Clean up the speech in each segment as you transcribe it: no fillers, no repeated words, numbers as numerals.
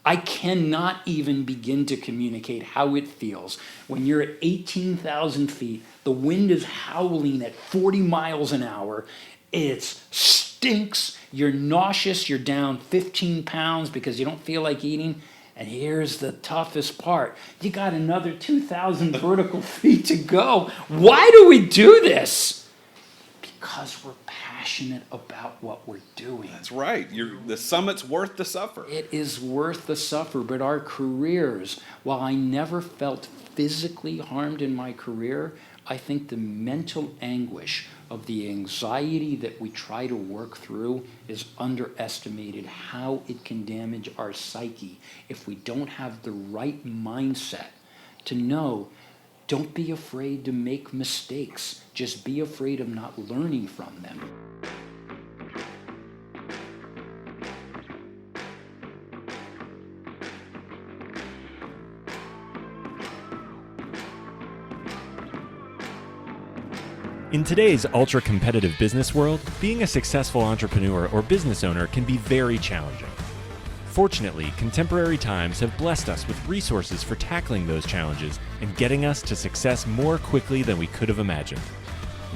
I cannot even begin to communicate how it feels when you're at 18,000 feet, the wind is howling at 40 miles an hour, it stinks, you're nauseous, you're down 15 pounds because you don't feel like eating. And here's the toughest part. You got another 2,000 vertical feet to go. Why do we do this? Because we're passionate about what we're doing. That's right. The summit's worth the suffer. It is worth the suffer, but our careers, while I never felt physically harmed in my career, I think the mental anguish of the anxiety that we try to work through is underestimated, how it can damage our psyche if we don't have the right mindset to know, don't be afraid to make mistakes. Just be afraid of not learning from them. In today's ultra-competitive business world, being a successful entrepreneur or business owner can be very challenging. Fortunately, contemporary times have blessed us with resources for tackling those challenges and getting us to success more quickly than we could have imagined.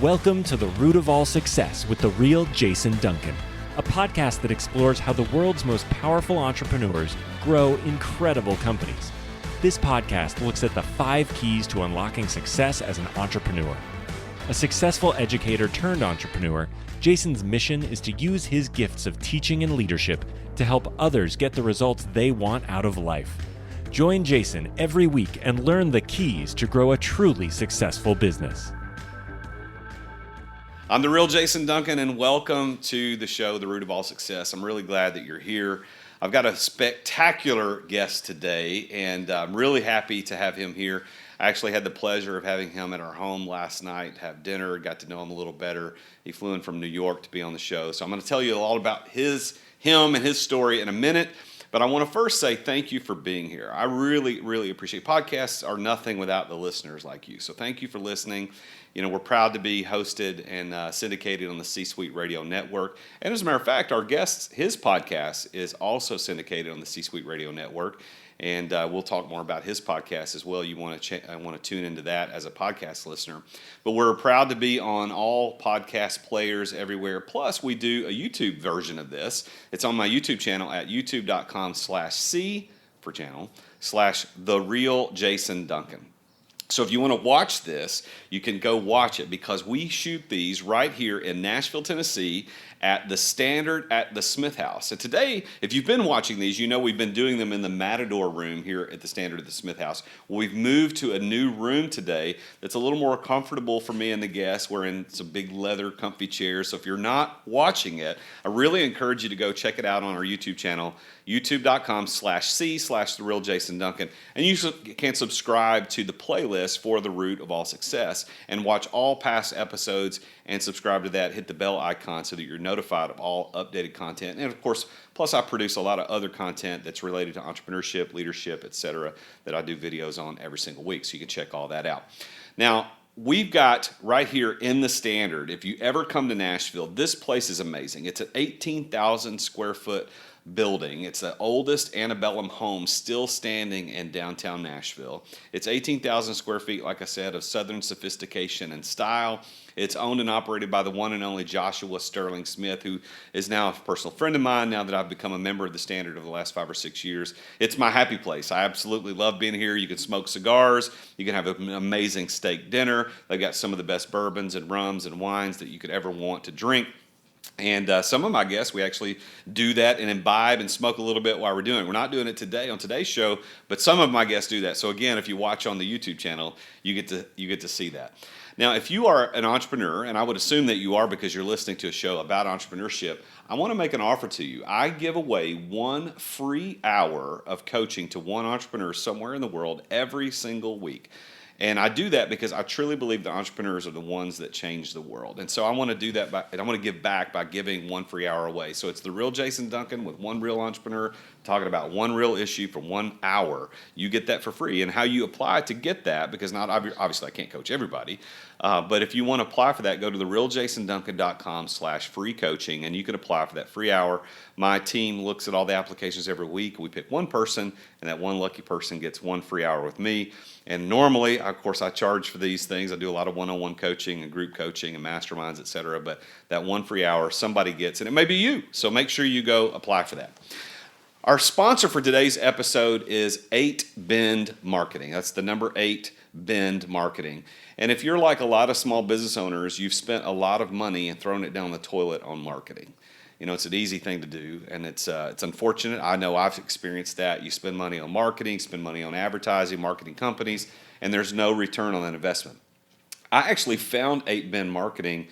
Welcome to The Root of All Success with the real Jason Duncan, a podcast that explores how the world's most powerful entrepreneurs grow incredible companies. This podcast looks at the 5 keys to unlocking success as an entrepreneur. A successful educator turned entrepreneur, Jason's mission is to use his gifts of teaching and leadership to help others get the results they want out of life. Join Jason every week and learn the keys to grow a truly successful business. I'm the real Jason Duncan, and welcome to the show, The Root of All Success. I'm really glad that you're here. I've got a spectacular guest today, and I'm really happy to have him here. I actually had the pleasure of having him at our home last night, have dinner, got to know him a little better. He flew in from New York to be on the show. So I'm going to tell you all about him and his story in a minute. But I want to first say thank you for being here. I really, really appreciate podcasts are nothing without the listeners like you. So thank you for listening. You know, we're proud to be hosted and syndicated on the C-Suite Radio Network. And as a matter of fact, our guest, his podcast is also syndicated on the C-Suite Radio Network. And we'll talk more about his podcast as well. You want to tune into that as a podcast listener. But we're proud to be on all podcast players everywhere. Plus, we do a YouTube version of this. It's on my YouTube channel at youtube.com/C for channel /The Real Jason Duncan. So if you want to watch this, you can go watch it because we shoot these right here in Nashville, Tennessee at the Standard at the Smith House. And today, if you've been watching these, you know we've been doing them in the Matador room here at the Standard at the Smith House. Well, we've moved to a new room today that's a little more comfortable for me and the guests. We're in some big leather comfy chairs. So if you're not watching it, I really encourage you to go check it out on our YouTube channel, youtube.com/C/The Real Jason Duncan. And you can subscribe to the playlist for The Root of All Success and watch all past episodes and subscribe to that. Hit the bell icon so that you're notified of all updated content. And of course, plus I produce a lot of other content that's related to entrepreneurship, leadership, etc. that I do videos on every single week. So you can check all that out. Now, we've got right here in the Standard, if you ever come to Nashville, this place is amazing. It's an 18,000 square foot building. It's the oldest antebellum home still standing in downtown Nashville. It's 18,000 square feet, like I said, of Southern sophistication and style. It's owned and operated by the one and only Joshua Sterling Smith, who is now a personal friend of mine now that I've become a member of the Standard over the last 5 or 6 years. It's my happy place. I absolutely love being here. You can smoke cigars. You can have an amazing steak dinner. They've got some of the best bourbons and rums and wines that you could ever want to drink. And some of my guests, we actually do that and imbibe and smoke a little bit while we're doing it. We're not doing it today on today's show, but some of my guests do that. So again, if you watch on the YouTube channel, you get to see that. Now, if you are an entrepreneur, and I would assume that you are because you're listening to a show about entrepreneurship, I want to make an offer to you. I give away 1 free hour of coaching to one entrepreneur somewhere in the world every single week. And I do that because I truly believe that entrepreneurs are the ones that change the world. And so I want to do that and I want to give back by giving 1 free hour away. So it's the real Jason Duncan with one real entrepreneur talking about one real issue for 1 hour. You get that for free. And how you apply to get that, because not obviously I can't coach everybody, but if you want to apply for that, go to therealjasonduncan.com/free coaching, and you can apply for that free hour. My team looks at all the applications every week. We pick one person, and that one lucky person gets one free hour with me. And normally, of course, I charge for these things. I do a lot of one-on-one coaching and group coaching and masterminds, et cetera. But that one free hour somebody gets, and it may be you. So make sure you go apply for that. Our sponsor for today's episode is 8Bend Marketing. That's the number 8, Bend Marketing. And if you're like a lot of small business owners, you've spent a lot of money and thrown it down the toilet on marketing. You know, it's an easy thing to do, and it's unfortunate. I know I've experienced that. You spend money on marketing, spend money on advertising, marketing companies, and there's no return on that investment. I actually found 8Bend Marketing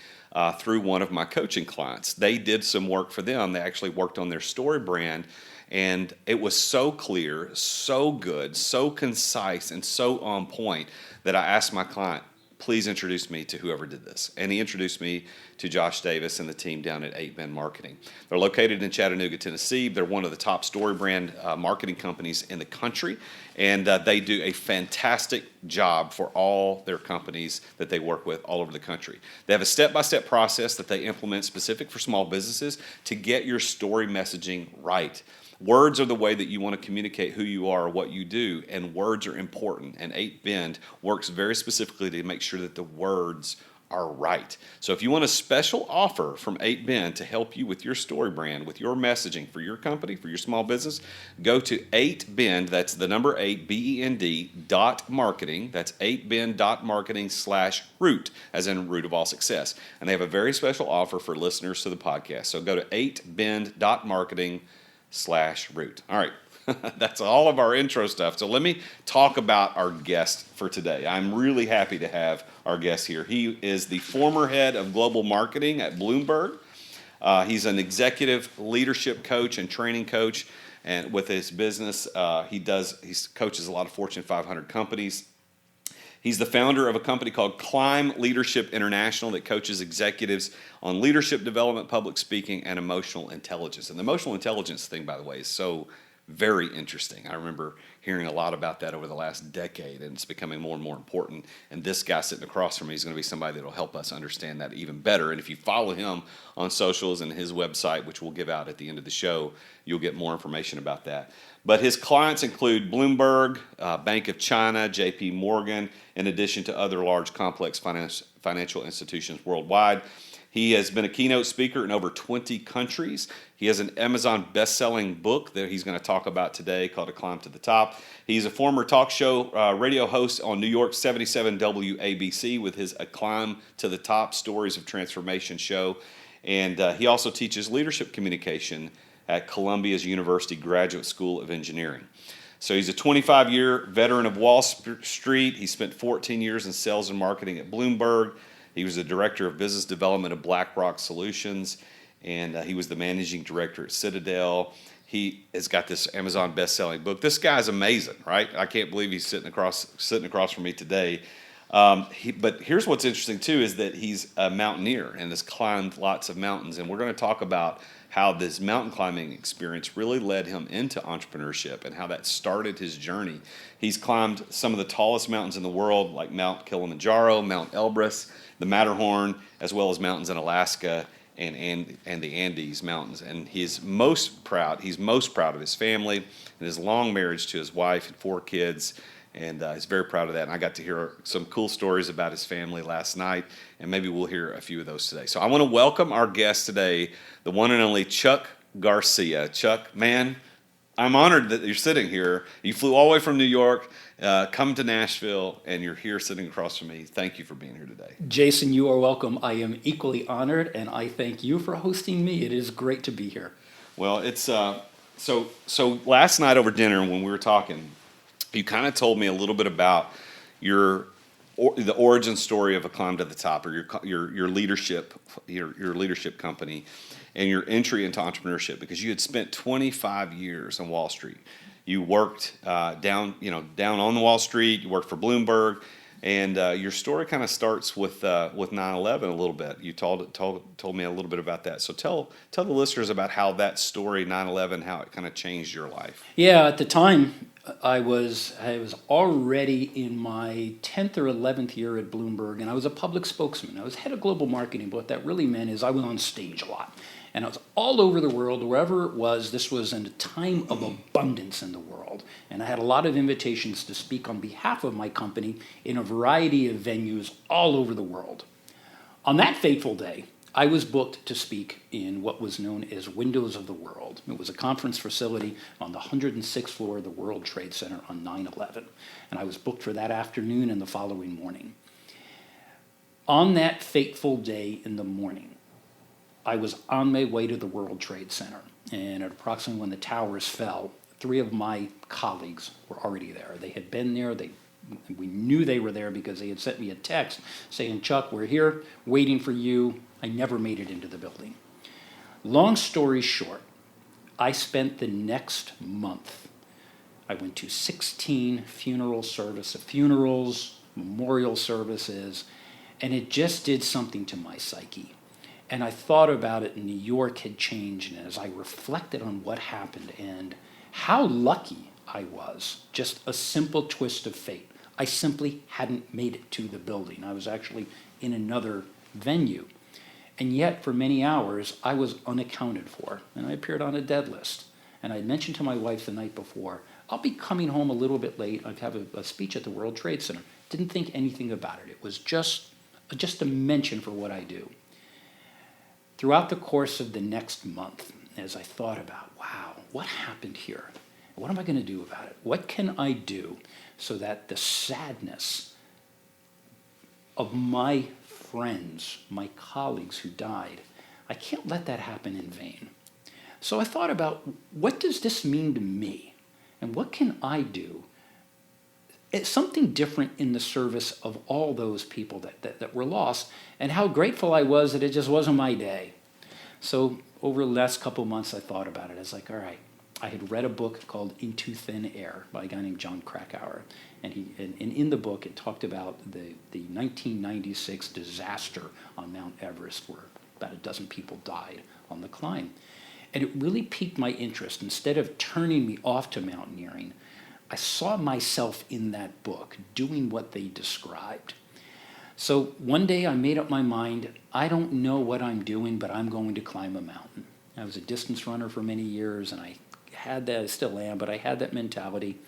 through one of my coaching clients. They did some work for them. They actually worked on their story brand, and it was so clear, so good, so concise, and so on point that I asked my client, please introduce me to whoever did this. And he introduced me to Josh Davis and the team down at 8Bend Marketing. They're located in Chattanooga, Tennessee. They're one of the top story brand marketing companies in the country, and they do a fantastic job for all their companies that they work with all over the country. They have a step-by-step process that they implement specific for small businesses to get your story messaging right. Words are the way that you want to communicate who you are or what you do, and words are important. And 8Bend works very specifically to make sure that the words are right. So if you want a special offer from 8Bend to help you with your story brand, with your messaging for your company, for your small business, go to 8Bend, that's the number 8, BEND, .marketing. That's 8bend.marketing/root, as in root of all success. And they have a very special offer for listeners to the podcast. So go to 8bend.marketing/root. All right, that's all of our intro stuff. So let me talk about our guest for today. I'm really happy to have our guest here. He is the former head of global marketing at Bloomberg. He's an executive leadership coach and training coach, and with his business, he coaches a lot of Fortune 500 companies. He's the founder of a company called Climb Leadership International that coaches executives on leadership development, public speaking, and emotional intelligence. And the emotional intelligence thing, by the way, is so very interesting. I remember hearing a lot about that over the last decade, and it's becoming more and more important. And this guy sitting across from me is going to be somebody that will help us understand that even better. And if you follow him on socials and his website, which we'll give out at the end of the show, you'll get more information about that. But his clients include Bloomberg, Bank of China, JP Morgan, in addition to other large complex financial institutions worldwide. He has been a keynote speaker in over 20 countries. He has an Amazon best-selling book that he's going to talk about today called A Climb to the Top. He's a former talk show radio host on New York 77 WABC with his A Climb to the Top Stories of Transformation show. And he also teaches leadership communication at Columbia's University Graduate School of Engineering. So he's a 25-year veteran of Wall Street. He spent 14 years in sales and marketing at Bloomberg. He was the director of business development of BlackRock Solutions, and he was the managing director at Citadel. He has got this Amazon best-selling book. This guy's amazing, right? I can't believe he's sitting across from me today. But here's what's interesting too is that he's a mountaineer and has climbed lots of mountains, and we're going to talk about how this mountain climbing experience really led him into entrepreneurship and how that started his journey. He's climbed some of the tallest mountains in the world, like Mount Kilimanjaro, Mount Elbrus, the Matterhorn, as well as mountains in Alaska and the Andes Mountains. And he's most proud of his family and his long marriage to his wife and 4 kids. And he's very proud of that. And I got to hear some cool stories about his family last night, and maybe we'll hear a few of those today. So I want to welcome our guest today, the one and only Chuck Garcia. Chuck, man, I'm honored that you're sitting here. You flew all the way from New York, come to Nashville, and you're here sitting across from me. Thank you for being here today. Jason, you are welcome. I am equally honored, and I thank you for hosting me. It is great to be here. Well, it's so last night over dinner when we were talking, you kind of told me a little bit about the origin story of A Climb to the Top, or your leadership company, and your entry into entrepreneurship, because you had spent 25 years on Wall Street. You worked down on Wall Street. You worked for Bloomberg. And your story kind of starts with 9/11 a little bit. You told me a little bit about that. So tell the listeners about how that story 9/11, how it kind of changed your life. Yeah, at the time, I was already in my 10th or 11th year at Bloomberg, and I was a public spokesman. I was head of global marketing, but what that really meant is I was on stage a lot. And I was all over the world, wherever it was. This was in a time of abundance in the world. And I had a lot of invitations to speak on behalf of my company in a variety of venues all over the world. On that fateful day, I was booked to speak in what was known as Windows of the World. It was a conference facility on the 106th floor of the World Trade Center on 9/11. And I was booked for that afternoon and the following morning. On that fateful day in the morning, I was on my way to the World Trade Center. And at approximately when the towers fell, 3 of my colleagues were already there. They had been there. We knew they were there because they had sent me a text saying, "Chuck, we're here waiting for you." I never made it into the building. Long story short, I spent the next month. I went to 16 funerals, memorial services, and it just did something to my psyche. And I thought about it, and New York had changed, and as I reflected on what happened and how lucky I was, just a simple twist of fate. I simply hadn't made it to the building. I was actually in another venue. And yet, for many hours, I was unaccounted for, and I appeared on a dead list. And I mentioned to my wife the night before, I'll be coming home a little bit late. I'd have a speech at the World Trade Center. Didn't think anything about it. It was just a mention for what I do. Throughout the course of the next month, as I thought about, wow, what happened here? What am I going to do about it? What can I do so that the sadness of my friends, my colleagues who died, I can't let that happen in vain. So I thought about, what does this mean to me? And what can I do? It's something different in the service of all those people that were lost, and how grateful I was that it just wasn't my day. So over the last couple of months, I thought about it. I was like, all right. I had read a book called Into Thin Air by a guy named John Krakauer. And in the book, it talked about the 1996 disaster on Mount Everest, where about a dozen people died on the climb. And it really piqued my interest. Instead of turning me off to mountaineering, I saw myself in that book doing what they described. So one day I made up my mind, I don't know what I'm doing, but I'm going to climb a mountain. I was a distance runner for many years, and I had that, I still am, but I had that mentality.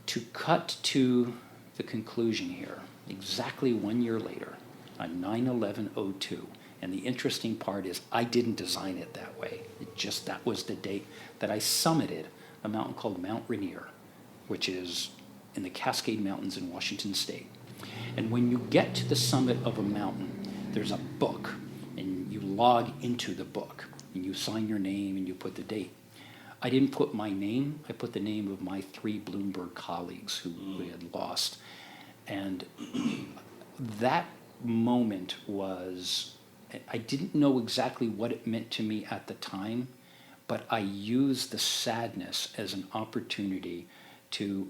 To cut to the conclusion here, exactly 1 year later, on 9/11/02, and the interesting part is I didn't design it that way. That was the date that I summited a mountain called Mount Rainier, which is in the Cascade Mountains in Washington State. And when you get to the summit of a mountain, there's a book, and you log into the book. And you sign your name and you put the date. I didn't put my name, I put the name of my 3 Bloomberg colleagues who had lost. And that moment was, I didn't know exactly what it meant to me at the time, but I used the sadness as an opportunity to,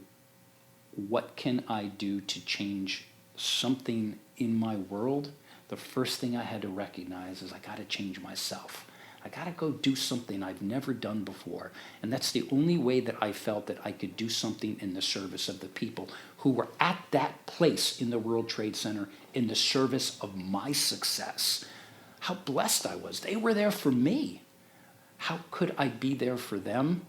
what can I do to change something in my world? The first thing I had to recognize is I got to change myself. I got to go do something I've never done before. And that's the only way that I felt that I could do something in the service of the people who were at that place in the World Trade Center in the service of my success. How blessed I was. They were there for me. How could I be there for them?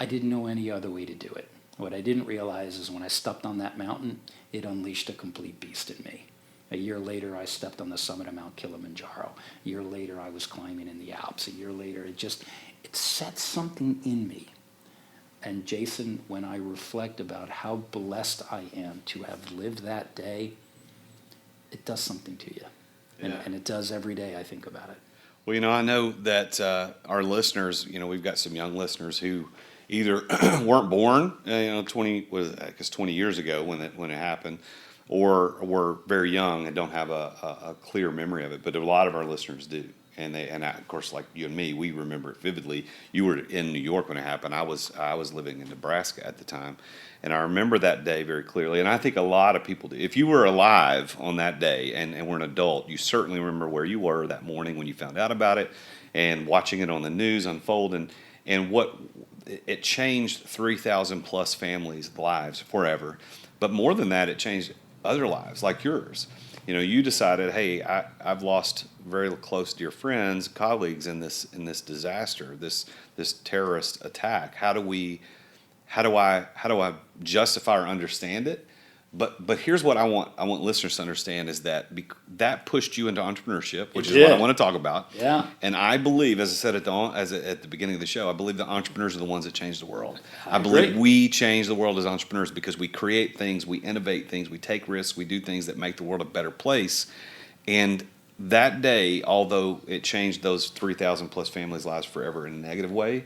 I didn't know any other way to do it. What I didn't realize is when I stepped on that mountain, it unleashed a complete beast in me. A year later, I stepped on the summit of Mount Kilimanjaro. A year later, I was climbing in the Alps. A year later, it set something in me. And Jason, when I reflect about how blessed I am to have lived that day, it does something to you. And it does every day I think about it. Well, I know that our listeners, we've got some young listeners who either weren't born, 20 years ago when it happened, or were very young and don't have a clear memory of it. But a lot of our listeners do. Of course, like you and me, we remember it vividly. You were in New York when it happened. I was living in Nebraska at the time, and I remember that day very clearly. And I think a lot of people do. If you were alive on that day and were an adult, you certainly remember where you were that morning when you found out about it, and watching it on the news unfold, and what it changed 3,000 plus families' lives forever. But more than that, it changed other lives like yours. You decided, hey, I've lost very close dear friends, colleagues in this disaster, this terrorist attack. How do I justify or understand it? But here's what I want listeners to understand is that that pushed you into entrepreneurship, which is what I want to talk about. Yeah. And I believe, as I said at the beginning of the show, I believe that entrepreneurs are the ones that change the world. I believe we change the world as entrepreneurs because we create things, we innovate things, we take risks, we do things that make the world a better place. And that day, although it changed those 3,000 plus families' lives forever in a negative way,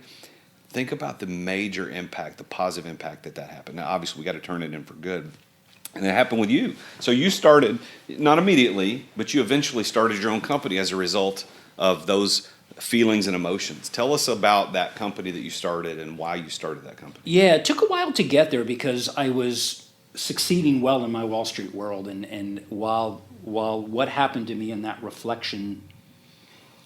think about the major impact, the positive impact that happened. Now, obviously, we got to turn it in for good. And it happened with you. So you started, not immediately, but you eventually started your own company as a result of those feelings and emotions. Tell us about that company that you started and why you started that company. Yeah, it took a while to get there because I was succeeding well in my Wall Street world. And while what happened to me in that reflection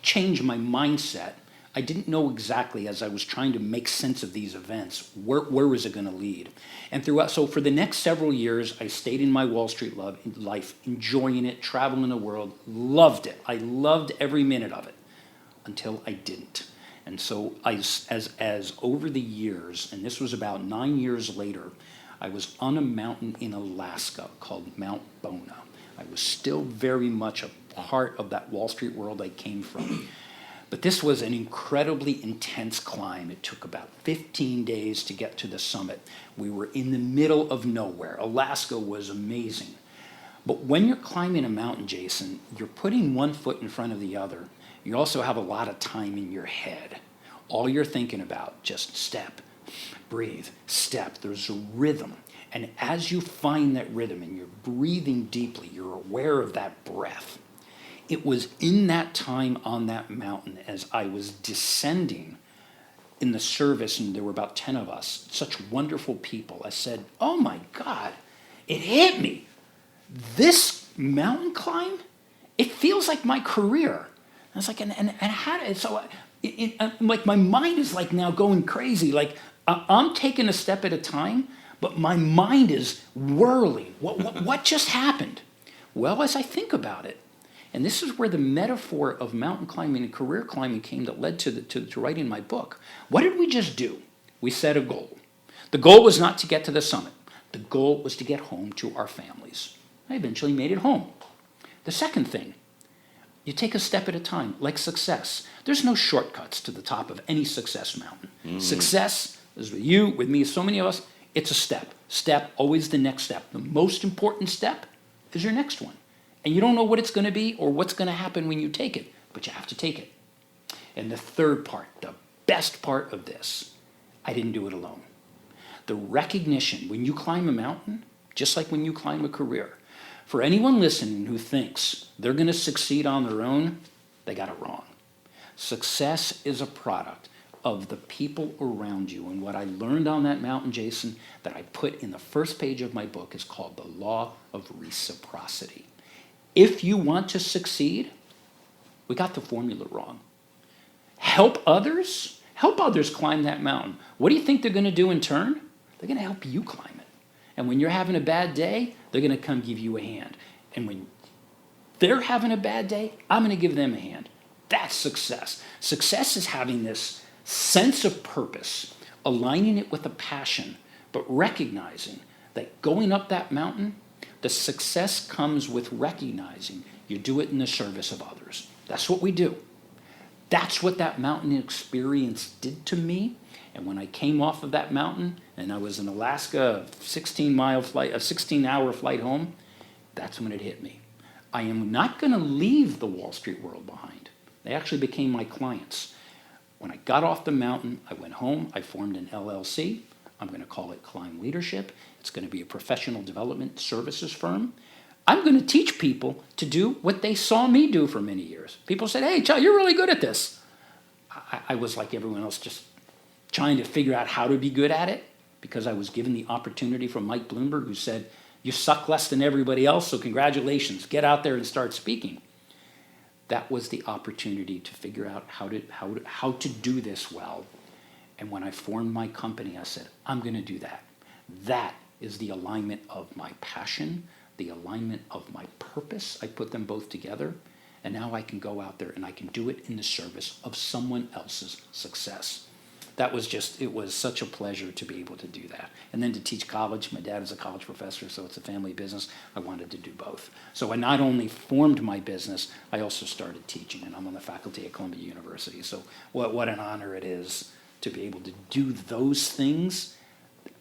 changed my mindset, I didn't know exactly, as I was trying to make sense of these events, where was it going to lead? And so for the next several years, I stayed in my Wall Street life, enjoying it, traveling the world, loved it. I loved every minute of it until I didn't. And so as over the years, and this was about 9 years later, I was on a mountain in Alaska called Mount Bona. I was still very much a part of that Wall Street world I came from. But this was an incredibly intense climb. It took about 15 days to get to the summit. We were in the middle of nowhere. Alaska was amazing. But when you're climbing a mountain, Jason, you're putting one foot in front of the other. You also have a lot of time in your head. All you're thinking about, just step, breathe, step. There's a rhythm. And as you find that rhythm and you're breathing deeply, you're aware of that breath. It was in that time on that mountain as I was descending in the service, and there were about 10 of us, such wonderful people. I said, oh my God, it hit me. This mountain climb, it feels like my career. I was like, and how did, so like my mind is like now going crazy. Like I'm taking a step at a time, but my mind is whirling. What just happened? Well, as I think about it, and this is where the metaphor of mountain climbing and career climbing came that led to writing my book. What did we just do? We set a goal. The goal was not to get to the summit. The goal was to get home to our families. I eventually made it home. The second thing, you take a step at a time, like success. There's no shortcuts to the top of any success mountain. Success is with you, with me, so many of us, it's a step. Step, always the next step. The most important step is your next one. And you don't know what it's going to be or what's going to happen when you take it, but you have to take it. And the third part, the best part of this, I didn't do it alone. The recognition, when you climb a mountain, just like when you climb a career, for anyone listening who thinks they're going to succeed on their own, they got it wrong. Success is a product of the people around you. And what I learned on that mountain, Jason, that I put in the first page of my book is called the law of reciprocity. If you want to succeed, we got the formula wrong. Help others climb that mountain. What do you think they're going to do in turn? They're going to help you climb it. And when you're having a bad day, they're going to come give you a hand. And when they're having a bad day, I'm going to give them a hand. That's success. Success is having this sense of purpose, aligning it with a passion, but recognizing that going up that mountain, the success comes with recognizing you do it in the service of others. That's what we do. That's what that mountain experience did to me. And when I came off of that mountain and I was in Alaska, a 16-hour flight home, that's when it hit me. I am not going to leave the Wall Street world behind. They actually became my clients. When I got off the mountain, I went home, I formed an LLC. I'm going to call it Climb Leadership. It's going to be a professional development services firm. I'm going to teach people to do what they saw me do for many years. People said, hey, Chuck, you're really good at this. I was like everyone else, just trying to figure out how to be good at it, because I was given the opportunity from Mike Bloomberg, who said, you suck less than everybody else, so congratulations, get out there and start speaking. That was the opportunity to figure out how to do this well. And when I formed my company, I said, I'm going to do that. That is the alignment of my passion, the alignment of my purpose. I put them both together, and now I can go out there and I can do it in the service of someone else's success. That was just, it was such a pleasure to be able to do that. And then to teach college. My dad is a college professor, so it's a family business. I wanted to do both. So I not only formed my business, I also started teaching, and I'm on the faculty at Columbia University. So what an honor it is to be able to do those things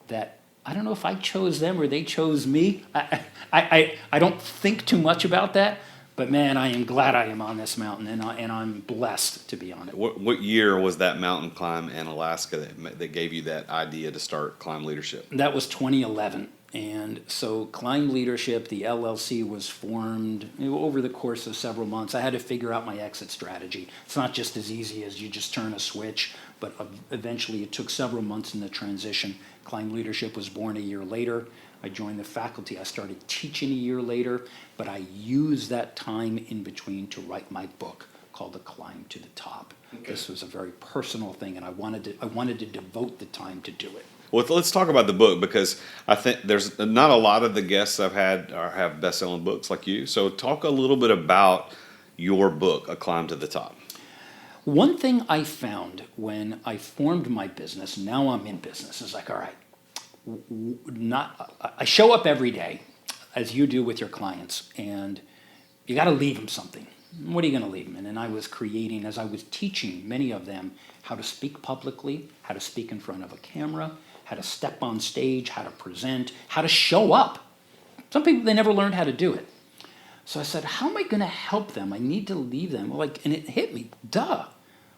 that, I don't know if I chose them or they chose me. I don't think too much about that. But man, I am glad I am on this mountain, and I'm blessed to be on it. What year was that mountain climb in Alaska that gave you that idea to start Climb Leadership? That was 2011. And so Climb Leadership, the LLC, was formed over the course of several months. I had to figure out my exit strategy. It's not just as easy as you just turn a switch, but eventually it took several months in the transition. Climb Leadership was born a year later. I joined the faculty. I started teaching a year later, but I used that time in between to write my book called The Climb to the Top. Okay. This was a very personal thing, and I wanted to devote the time to do it. Well, let's talk about the book, because I think there's not a lot of the guests I've had have best-selling books like you. So talk a little bit about your book, A Climb to the Top. One thing I found when I formed my business, now I'm in business, is like, all right, I show up every day, as you do with your clients, and you got to leave them something. What are you going to leave them? And I was creating, as I was teaching many of them how to speak publicly, how to speak in front of a camera, how to step on stage, how to present, how to show up. Some people, they never learned how to do it. So I said, how am I going to help them? I need to leave them. And it hit me, duh.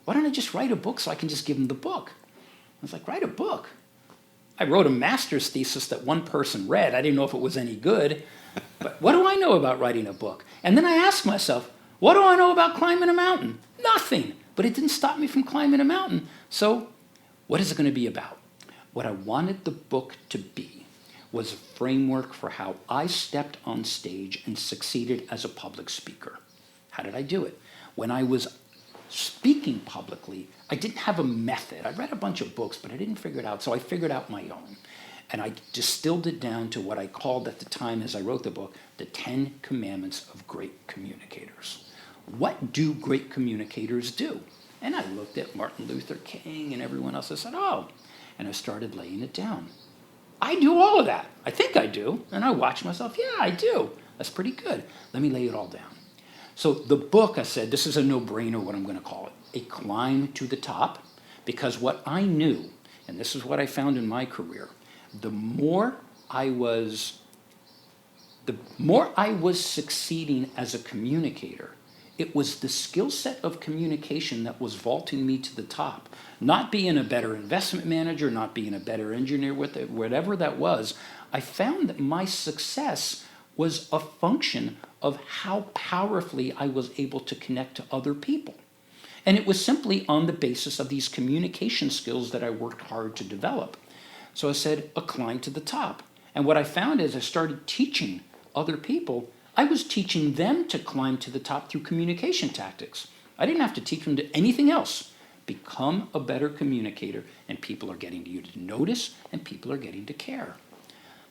Why don't I just write a book so I can just give them the book? I was like, write a book? I wrote a master's thesis that one person read. I didn't know if it was any good, but what do I know about writing a book? And then I asked myself, what do I know about climbing a mountain? Nothing. But it didn't stop me from climbing a mountain. So what is it going to be about? What I wanted the book to be was a framework for how I stepped on stage and succeeded as a public speaker. How did I do it? When I was speaking publicly, I didn't have a method. I read a bunch of books, but I didn't figure it out. So I figured out my own. And I distilled it down to what I called at the time, as I wrote the book, the 10 Commandments of Great Communicators. What do great communicators do? And I looked at Martin Luther King and everyone else. I said, oh. And I started laying it down. I do all of that. I think I do. And I watched myself. Yeah, I do. That's pretty good. Let me lay it all down. So the book, I said, this is a no-brainer, what I'm going to call it, A Climb to the Top, because what I knew, and this is what I found in my career, the more I was succeeding as a communicator, it was the skill set of communication that was vaulting me to the top. Not being a better investment manager, not being a better engineer, with it, whatever that was, I found that my success was a function of how powerfully I was able to connect to other people. And it was simply on the basis of these communication skills that I worked hard to develop. So I said, a climb to the top. And what I found is I started teaching other people. I was teaching them to climb to the top through communication tactics. I didn't have to teach them to anything else. Become a better communicator, and people are getting you to notice, and people are getting to care.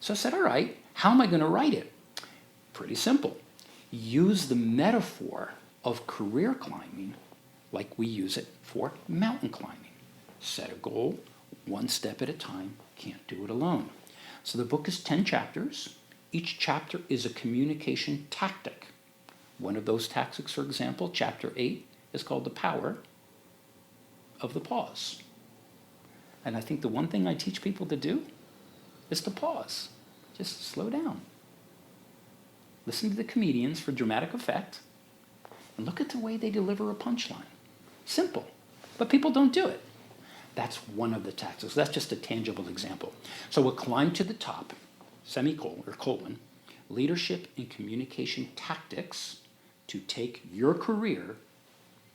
So I said, all right, how am I going to write it? Pretty simple. Use the metaphor of career climbing like we use it for mountain climbing. Set a goal, one step at a time, can't do it alone. So the book is 10 chapters. Each chapter is a communication tactic. One of those tactics, for example, chapter 8, is called The Power of the Pause. And I think the one thing I teach people to do is to pause. Just slow down. Listen to the comedians for dramatic effect, and look at the way they deliver a punchline. Simple, but people don't do it. That's one of the tactics. That's just a tangible example. So a climb to the top, semicolon, or colon, Leadership and Communication Tactics to Take Your Career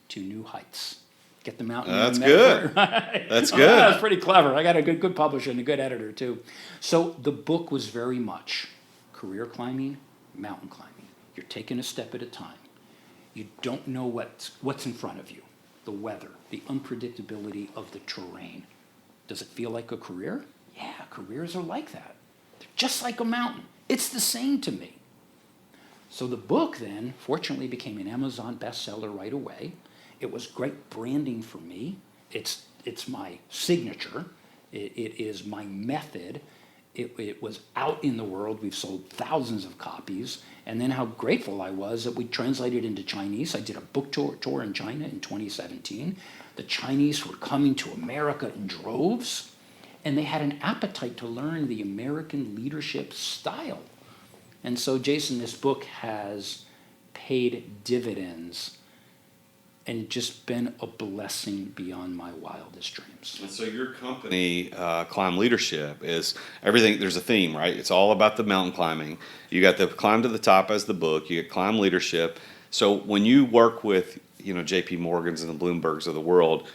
to New Heights. Get them out. That's good. That's good. That's pretty clever. I got a good publisher and a good editor too. So the book was very much career climbing, mountain climbing. You're taking a step at a time. You don't know what's in front of you, the weather, the unpredictability of the terrain. Does it feel like a career? Yeah, careers are like that. They're just like a mountain. It's the same to me. So the book then, fortunately, became an Amazon bestseller right away. It was great branding for me. It's my signature. It is my method. It was out in the world. We've sold thousands of copies. And then how grateful I was that we translated into Chinese. I did a book tour in China in 2017. The Chinese were coming to America in droves, and they had an appetite to learn the American leadership style. And so, Jason, this book has paid dividends and just been a blessing beyond my wildest dreams. And so your company, Climb Leadership, is everything. There's a theme, right? It's all about the mountain climbing. You got the Climb to the Top as the book. You get Climb Leadership. So when you work with, J.P. Morgans and the Bloombergs of the world,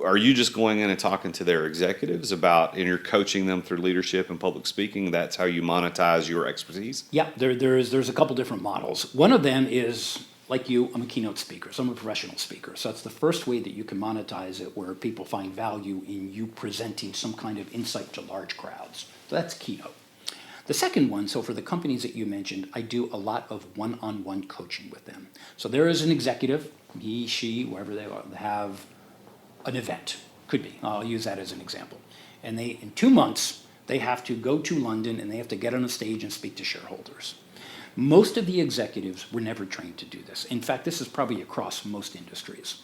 are you just going in and talking to their executives about, and you're coaching them through leadership and public speaking? That's how you monetize your expertise? Yeah, there's a couple different models. One of them is, like you, I'm a keynote speaker, so I'm a professional speaker. So that's the first way that you can monetize it, where people find value in you presenting some kind of insight to large crowds. So that's keynote. The second one, so for the companies that you mentioned, I do a lot of one-on-one coaching with them. So there is an executive, he, she, whoever they are, have an event. Could be. I'll use that as an example. And in 2 months, they have to go to London and they have to get on a stage and speak to shareholders. Most of the executives were never trained to do this. In fact, this is probably across most industries.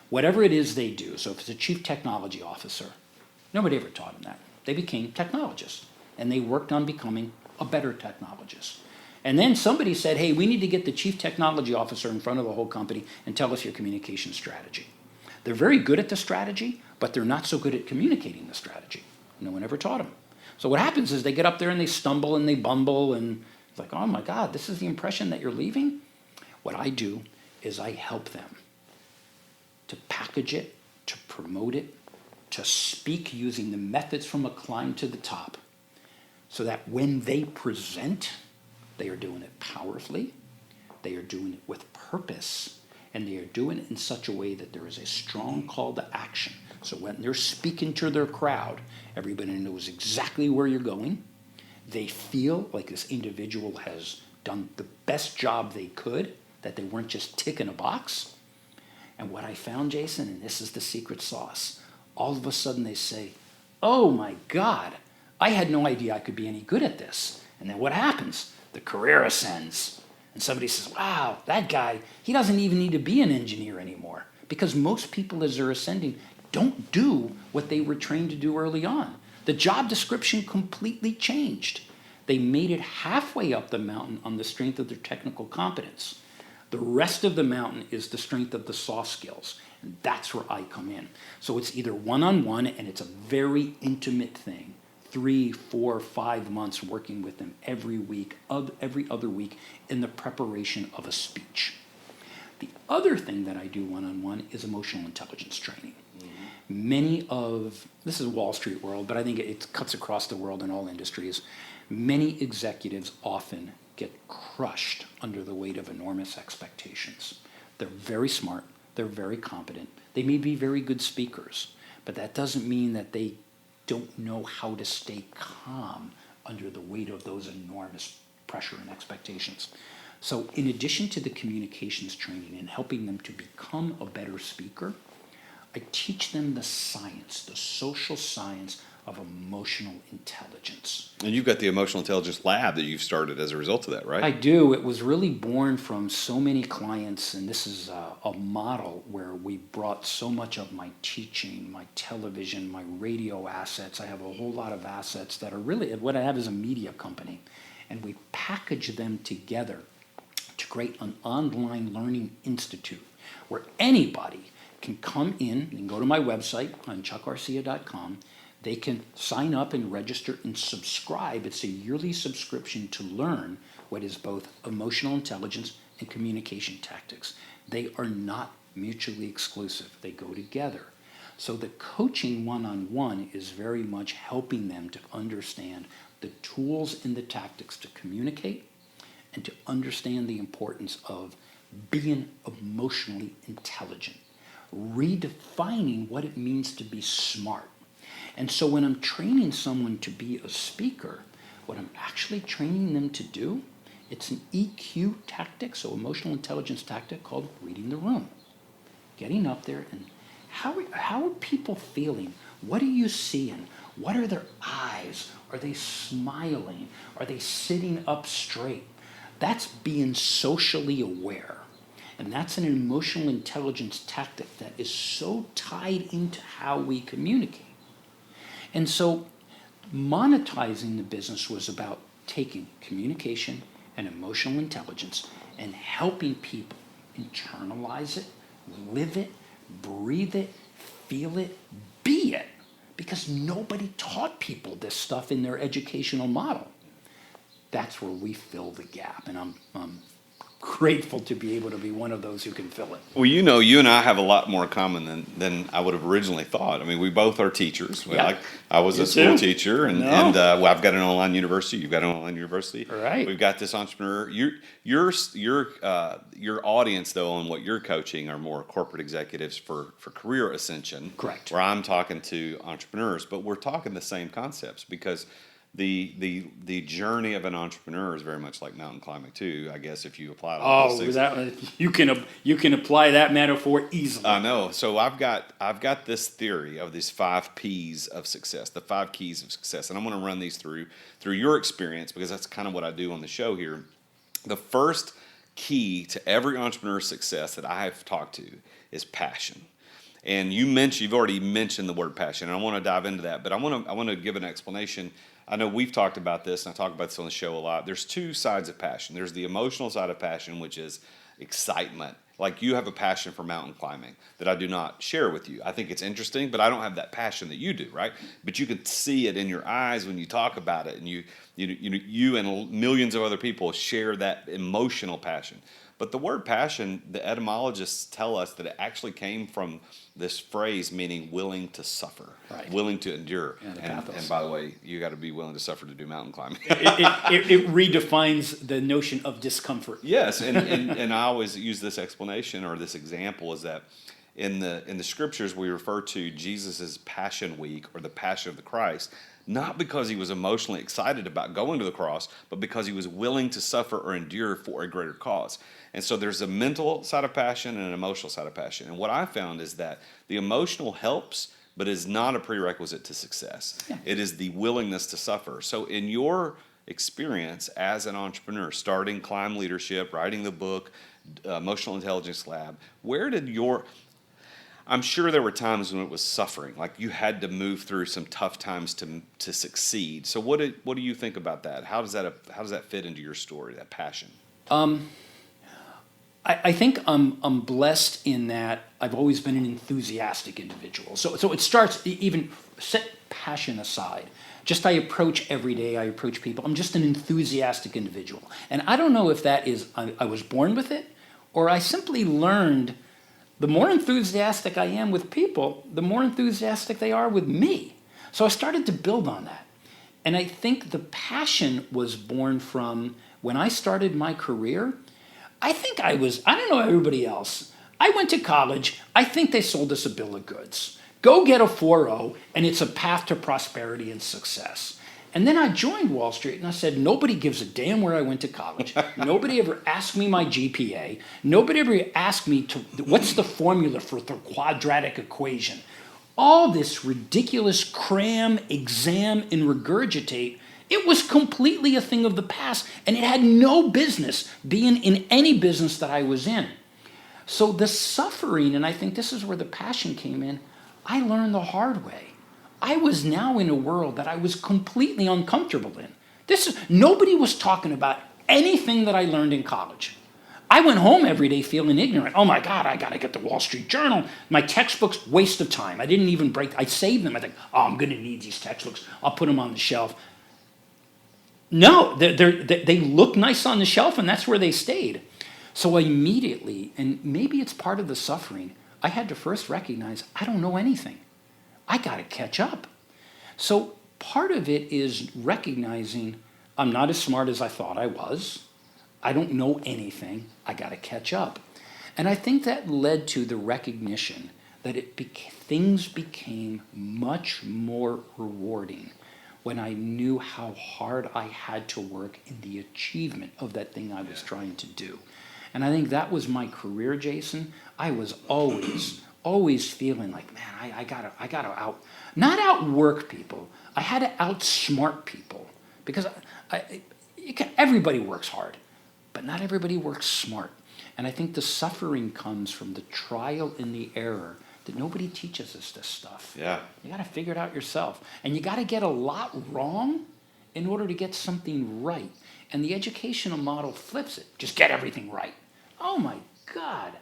Whatever it is they do, so if it's a chief technology officer, nobody ever taught them that. They became technologists, and they worked on becoming a better technologist. And then somebody said, hey, we need to get the chief technology officer in front of the whole company and tell us your communication strategy. They're very good at the strategy, but they're not so good at communicating the strategy. No one ever taught them. So what happens is they get up there and they stumble and they bumble, and it's like, oh my God, this is the impression that you're leaving? What I do is I help them to package it, to promote it, to speak using the methods from a climb to the top, so that when they present, they are doing it powerfully, they are doing it with purpose, and they are doing it in such a way that there is a strong call to action. So when they're speaking to their crowd, everybody knows exactly where you're going. They feel like this individual has done the best job they could, that they weren't just ticking a box. And what I found, Jason, and this is the secret sauce, all of a sudden they say, oh my God, I had no idea I could be any good at this. And then what happens? The career ascends. And somebody says, wow, that guy, he doesn't even need to be an engineer anymore. Because most people, as they're ascending, don't do what they were trained to do early on. The job description completely changed. They made it halfway up the mountain on the strength of their technical competence. The rest of the mountain is the strength of the soft skills. And that's where I come in. So it's either one-on-one, and it's a very intimate thing. 3, 4, 5 months working with them every week, every other week, in the preparation of a speech. The other thing that I do one-on-one is emotional intelligence training. This is Wall Street world, but I think it cuts across the world in all industries. Many executives often get crushed under the weight of enormous expectations. They're very smart, they're very competent, they may be very good speakers, but that doesn't mean that they don't know how to stay calm under the weight of those enormous pressure and expectations. So in addition to the communications training and helping them to become a better speaker, I teach them the science, the social science of emotional intelligence. And you've got the emotional intelligence lab that you've started as a result of that, right? I do. It was really born from so many clients, and this is a model where we brought so much of my teaching, my television, my radio assets. I have a whole lot of assets that are really, what I have is a media company, and we package them together to create an online learning institute where anybody can come in and go to my website on chuckgarcia.com. they can sign up and register and subscribe. It's a yearly subscription to learn what is both emotional intelligence and communication tactics. They are not mutually exclusive. They go together. So the coaching one-on-one is very much helping them to understand the tools and the tactics to communicate and to understand the importance of being emotionally intelligent, redefining what it means to be smart. And so when I'm training someone to be a speaker, what I'm actually training them to do, it's an EQ tactic, so emotional intelligence tactic called reading the room. Getting up there and how are people feeling? What are you seeing? What are their eyes? Are they smiling? Are they sitting up straight? That's being socially aware. And that's an emotional intelligence tactic that is so tied into how we communicate. And so monetizing the business was about taking communication and emotional intelligence and helping people internalize it, live it, breathe it, feel it, be it. Because nobody taught people this stuff in their educational model. That's where we fill the gap. And I'm grateful to be able to be one of those who can fill it. Well, you and I have a lot more in common than I would have originally thought. I mean, we both are teachers. Yeah. I was a school teacher, and No. well, I've got an online university. You've got an online university. Right. We've got this entrepreneur. Your audience, though, and what you're coaching are more corporate executives for career ascension. Correct. Where I'm talking to entrepreneurs, but we're talking the same concepts because the journey of an entrepreneur is very much like mountain climbing too. I guess if you apply all those things. You can apply that metaphor easily. I know. So I've got this theory of these 5 P's of success, the 5 keys of success, and I'm going to run these through your experience because that's kind of what I do on the show here. The first key to every entrepreneur's success that I have talked to is passion. And you've already mentioned the word passion, and I want to dive into that, but I want to give an explanation. I know we've talked about this, and I talk about this on the show a lot. There's 2 sides of passion. There's the emotional side of passion, which is excitement. Like you have a passion for mountain climbing that I do not share with you. I think it's interesting, but I don't have that passion that you do, right? But you can see it in your eyes when you talk about it, and you and millions of other people share that emotional passion. But the word passion, the etymologists tell us that it actually came from this phrase meaning willing to suffer, Right. willing to endure. Yeah, and by the way, you got to be willing to suffer to do mountain climbing. It redefines the notion of discomfort. Yes, and I always use this explanation or this example is that in the scriptures we refer to Jesus' Passion Week or the Passion of the Christ, not because he was emotionally excited about going to the cross, but because he was willing to suffer or endure for a greater cause. And so there's a mental side of passion and an emotional side of passion. And what I found is that the emotional helps, but is not a prerequisite to success. Yeah. It is the willingness to suffer. So in your experience as an entrepreneur, starting Climb Leadership, writing the book, Emotional Intelligence Lab, I'm sure there were times when it was suffering, like you had to move through some tough times to succeed. So what do you think about that? How does that fit into your story, that passion? I think I'm blessed in that I've always been an enthusiastic individual. So it starts, even set passion aside. Just I approach every day, I approach people. I'm just an enthusiastic individual. And I don't know if that is, I was born with it, or I simply learned the more enthusiastic I am with people, the more enthusiastic they are with me. So I started to build on that. And I think the passion was born from when I started my career. I don't know everybody else. I went to college. I think they sold us a bill of goods. Go get a 4.0 and it's a path to prosperity and success. And then I joined Wall Street and I said, nobody gives a damn where I went to college. Nobody ever asked me my GPA. Nobody ever asked me what's the formula for the quadratic equation. All this ridiculous cram, exam, and regurgitate, it was completely a thing of the past, and it had no business being in any business that I was in. So the suffering, and I think this is where the passion came in, I learned the hard way. I was now in a world that I was completely uncomfortable in. Nobody was talking about anything that I learned in college. I went home every day feeling ignorant. Oh my God, I got to get the Wall Street Journal. My textbooks, waste of time. I didn't even I saved them. I think, oh, I'm going to need these textbooks. I'll put them on the shelf. No, they look nice on the shelf, and that's where they stayed. So I immediately, and maybe it's part of the suffering, I had to first recognize I don't know anything. I got to catch up. So part of it is recognizing I'm not as smart as I thought I was. I don't know anything. I got to catch up. And I think that led to the recognition that things became much more rewarding when I knew how hard I had to work in the achievement of that thing I was trying to do. And I think that was my career, Jason. I was always feeling like, man, I gotta not outwork people. I had to outsmart people because everybody works hard, but not everybody works smart. And I think the suffering comes from the trial and the error that nobody teaches us this stuff. Yeah. You got to figure it out yourself. And you got to get a lot wrong in order to get something right. And the educational model flips it. Just get everything right. Oh my God.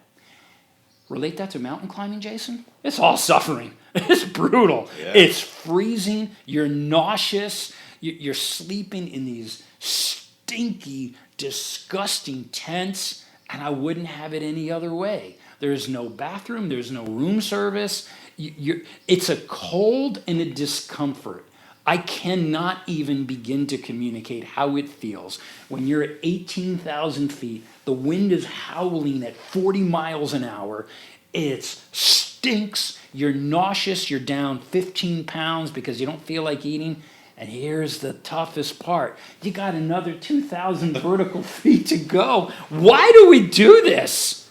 Relate that to mountain climbing, Jason? It's all suffering. It's brutal. Yeah. It's freezing. You're nauseous. You're sleeping in these stinky, disgusting tents. And I wouldn't have it any other way. There's no bathroom. There's no room service. It's a cold and a discomfort. I cannot even begin to communicate how it feels when you're at 18,000 feet, the wind is howling at 40 miles an hour, it stinks, you're nauseous, you're down 15 pounds because you don't feel like eating, and here's the toughest part. You got another 2,000 vertical feet to go. Why do we do this?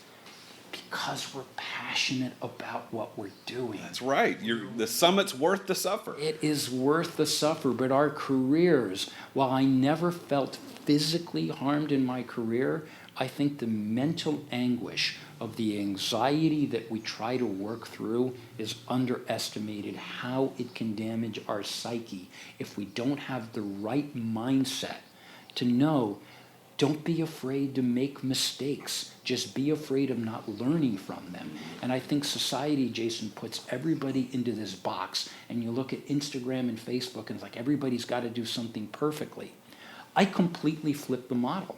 Because we're passionate about what we're doing. That's right. The summit's worth the suffer. It is worth the suffer, but our careers, while I never felt physically harmed in my career, I think the mental anguish of the anxiety that we try to work through is underestimated, how it can damage our psyche if we don't have the right mindset to know. Don't be afraid to make mistakes. Just be afraid of not learning from them. And I think society, Jason, puts everybody into this box. And you look at Instagram and Facebook, and it's like everybody's got to do something perfectly. I completely flipped the model.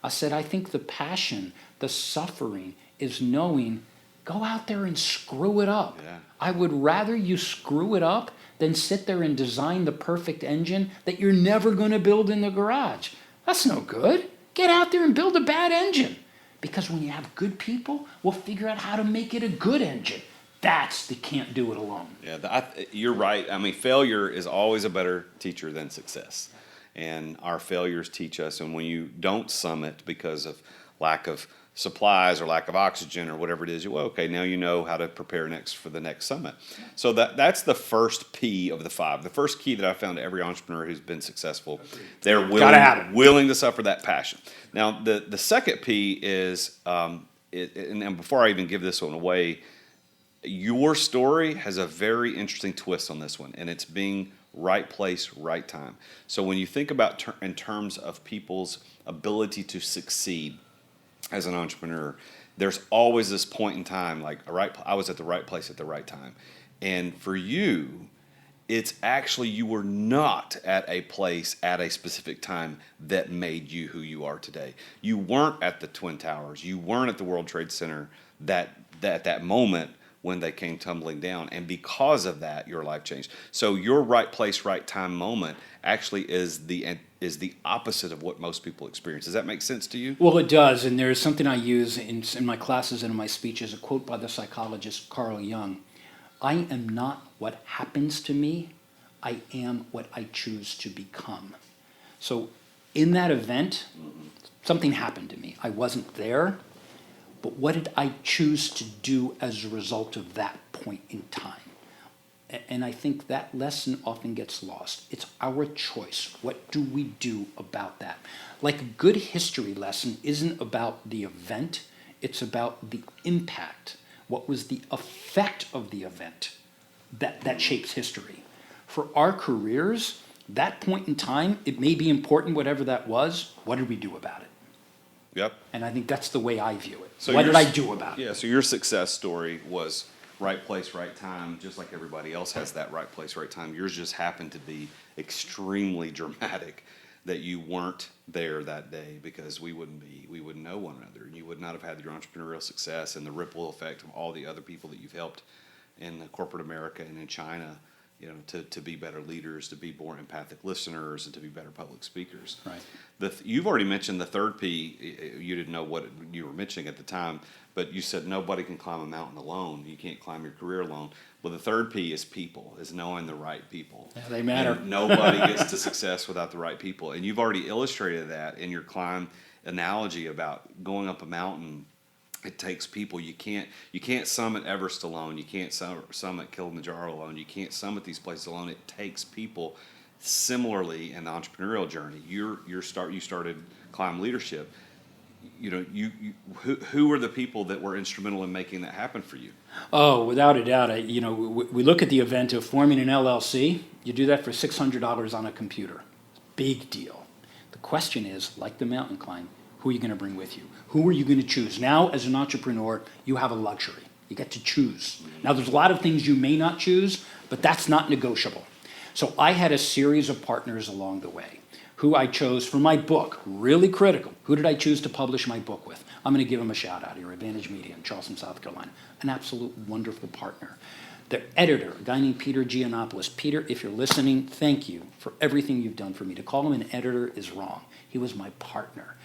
I said, I think the passion, the suffering, is knowing, go out there and screw it up. Yeah. I would rather you screw it up than sit there and design the perfect engine that you're never going to build in the garage. That's no good. Get out there and build a bad engine. Because when you have good people, we'll figure out how to make it a good engine. That's the can't do it alone. Yeah, you're right. I mean, failure is always a better teacher than success. And our failures teach us. And when you don't summit because of lack of supplies or lack of oxygen or whatever it is, okay, now you know how to prepare for the next summit. So that's the first P of the 5. The first key that I found to every entrepreneur who's been successful, they're willing to suffer that passion. Now, the second P is, and before I even give this one away, your story has a very interesting twist on this one, and it's being right place, right time. So when you think about in terms of people's ability to succeed as an entrepreneur, there's always this point in time, like I was at the right place at the right time. And for you, it's actually you were not at a place at a specific time that made you who you are today. You weren't at the Twin Towers. You weren't at the World Trade Center that moment when they came tumbling down. And because of that, your life changed. So your right place, right time moment actually is the opposite of what most people experience. Does that make sense to you? Well, it does. And there's something I use in my classes and in my speeches, a quote by the psychologist Carl Jung. I am not what happens to me. I am what I choose to become. So in that event, something happened to me. I wasn't there. But what did I choose to do as a result of that point in time? And I think that lesson often gets lost. It's our choice. What do we do about that? Like a good history lesson isn't about the event. It's about the impact. What was the effect of the event that shapes history? For our careers, that point in time, it may be important, whatever that was. What did we do about it? Yep. And I think that's the way I view it. So What did your I s- do about it? Yeah, so your success story was right place, right time, just like everybody else has that right place, right time. Yours just happened to be extremely dramatic that you weren't there that day because we wouldn't know one another, and you would not have had your entrepreneurial success and the ripple effect of all the other people that you've helped in corporate America and in China, to be better leaders, to be more empathic listeners, and to be better public speakers. Right. You've already mentioned the third P. You didn't know what you were mentioning at the time, but you said nobody can climb a mountain alone. You can't climb your career alone. Well, the third P is people, is knowing the right people. Yeah, they matter. And nobody gets to success without the right people. And you've already illustrated that in your climb analogy about going up a mountain. It takes people. You can't summit Everest alone. You can't summit Kilimanjaro alone. You can't summit these places alone. It takes people. Similarly, in the entrepreneurial journey, you started Climb Leadership. Who were the people that were instrumental in making that happen for you? Oh, without a doubt. We look at the event of forming an LLC. You do that for $600 on a computer. Big deal. The question is, like the mountain climb, who are you going to bring with you? Who are you going to choose? Now, as an entrepreneur, you have a luxury. You get to choose. Now, there's a lot of things you may not choose, but that's not negotiable. So I had a series of partners along the way who I chose for my book, really critical. Who did I choose to publish my book with? I'm going to give them a shout out here, Advantage Media in Charleston, South Carolina. An absolute wonderful partner. The editor, a guy named Peter Giannopoulos. Peter, if you're listening, thank you for everything you've done for me. To call him an editor is wrong. He was my partner.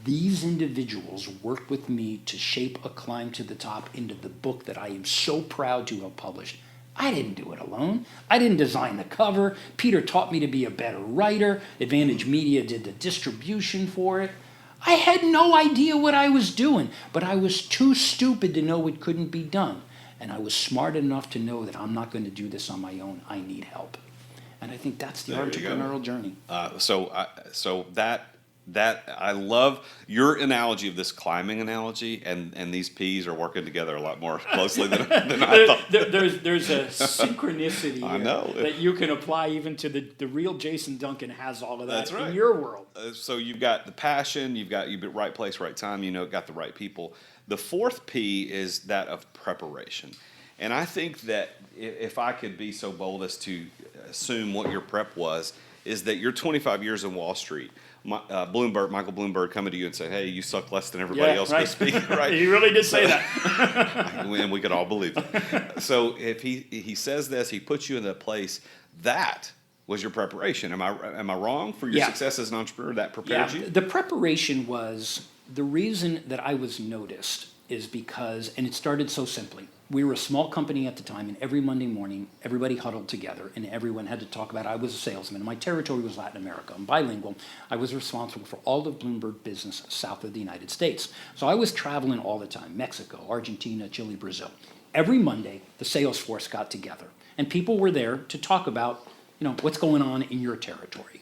These individuals worked with me to shape A Climb to the Top into the book that I am so proud to have published. I didn't do it alone. I didn't design the cover. Peter taught me to be a better writer. Advantage Media did the distribution for it. I had no idea what I was doing, but I was too stupid to know it couldn't be done. And I was smart enough to know that I'm not going to do this on my own. I need help. And I think that's the entrepreneurial journey. So that I love your analogy of this climbing analogy, and these P's are working together a lot more closely than I thought. There's a synchronicity I know. here that you can apply even to the real Jason Duncan has all of that That's right. in your world. So you've got the passion, you've got right place, right time, got the right people. The fourth P is that of preparation. And I think that if I could be so bold as to assume what your prep was, is that you're 25 years in Wall Street. Michael Bloomberg coming to you and say, "Hey, you suck less than everybody else right. to speak." Right? He really did say that. And we could all believe it. So if he says this, he puts you in a place that was your preparation. Am I wrong for your success as an entrepreneur? That prepared you? The preparation was the reason that I was noticed is because, and it started so simply. We were a small company at the time, and every Monday morning, everybody huddled together, and everyone had to talk about, I was a salesman, and my territory was Latin America. I'm bilingual. I was responsible for all of Bloomberg business south of the United States. So I was traveling all the time, Mexico, Argentina, Chile, Brazil. Every Monday, the sales force got together, and people were there to talk about, what's going on in your territory.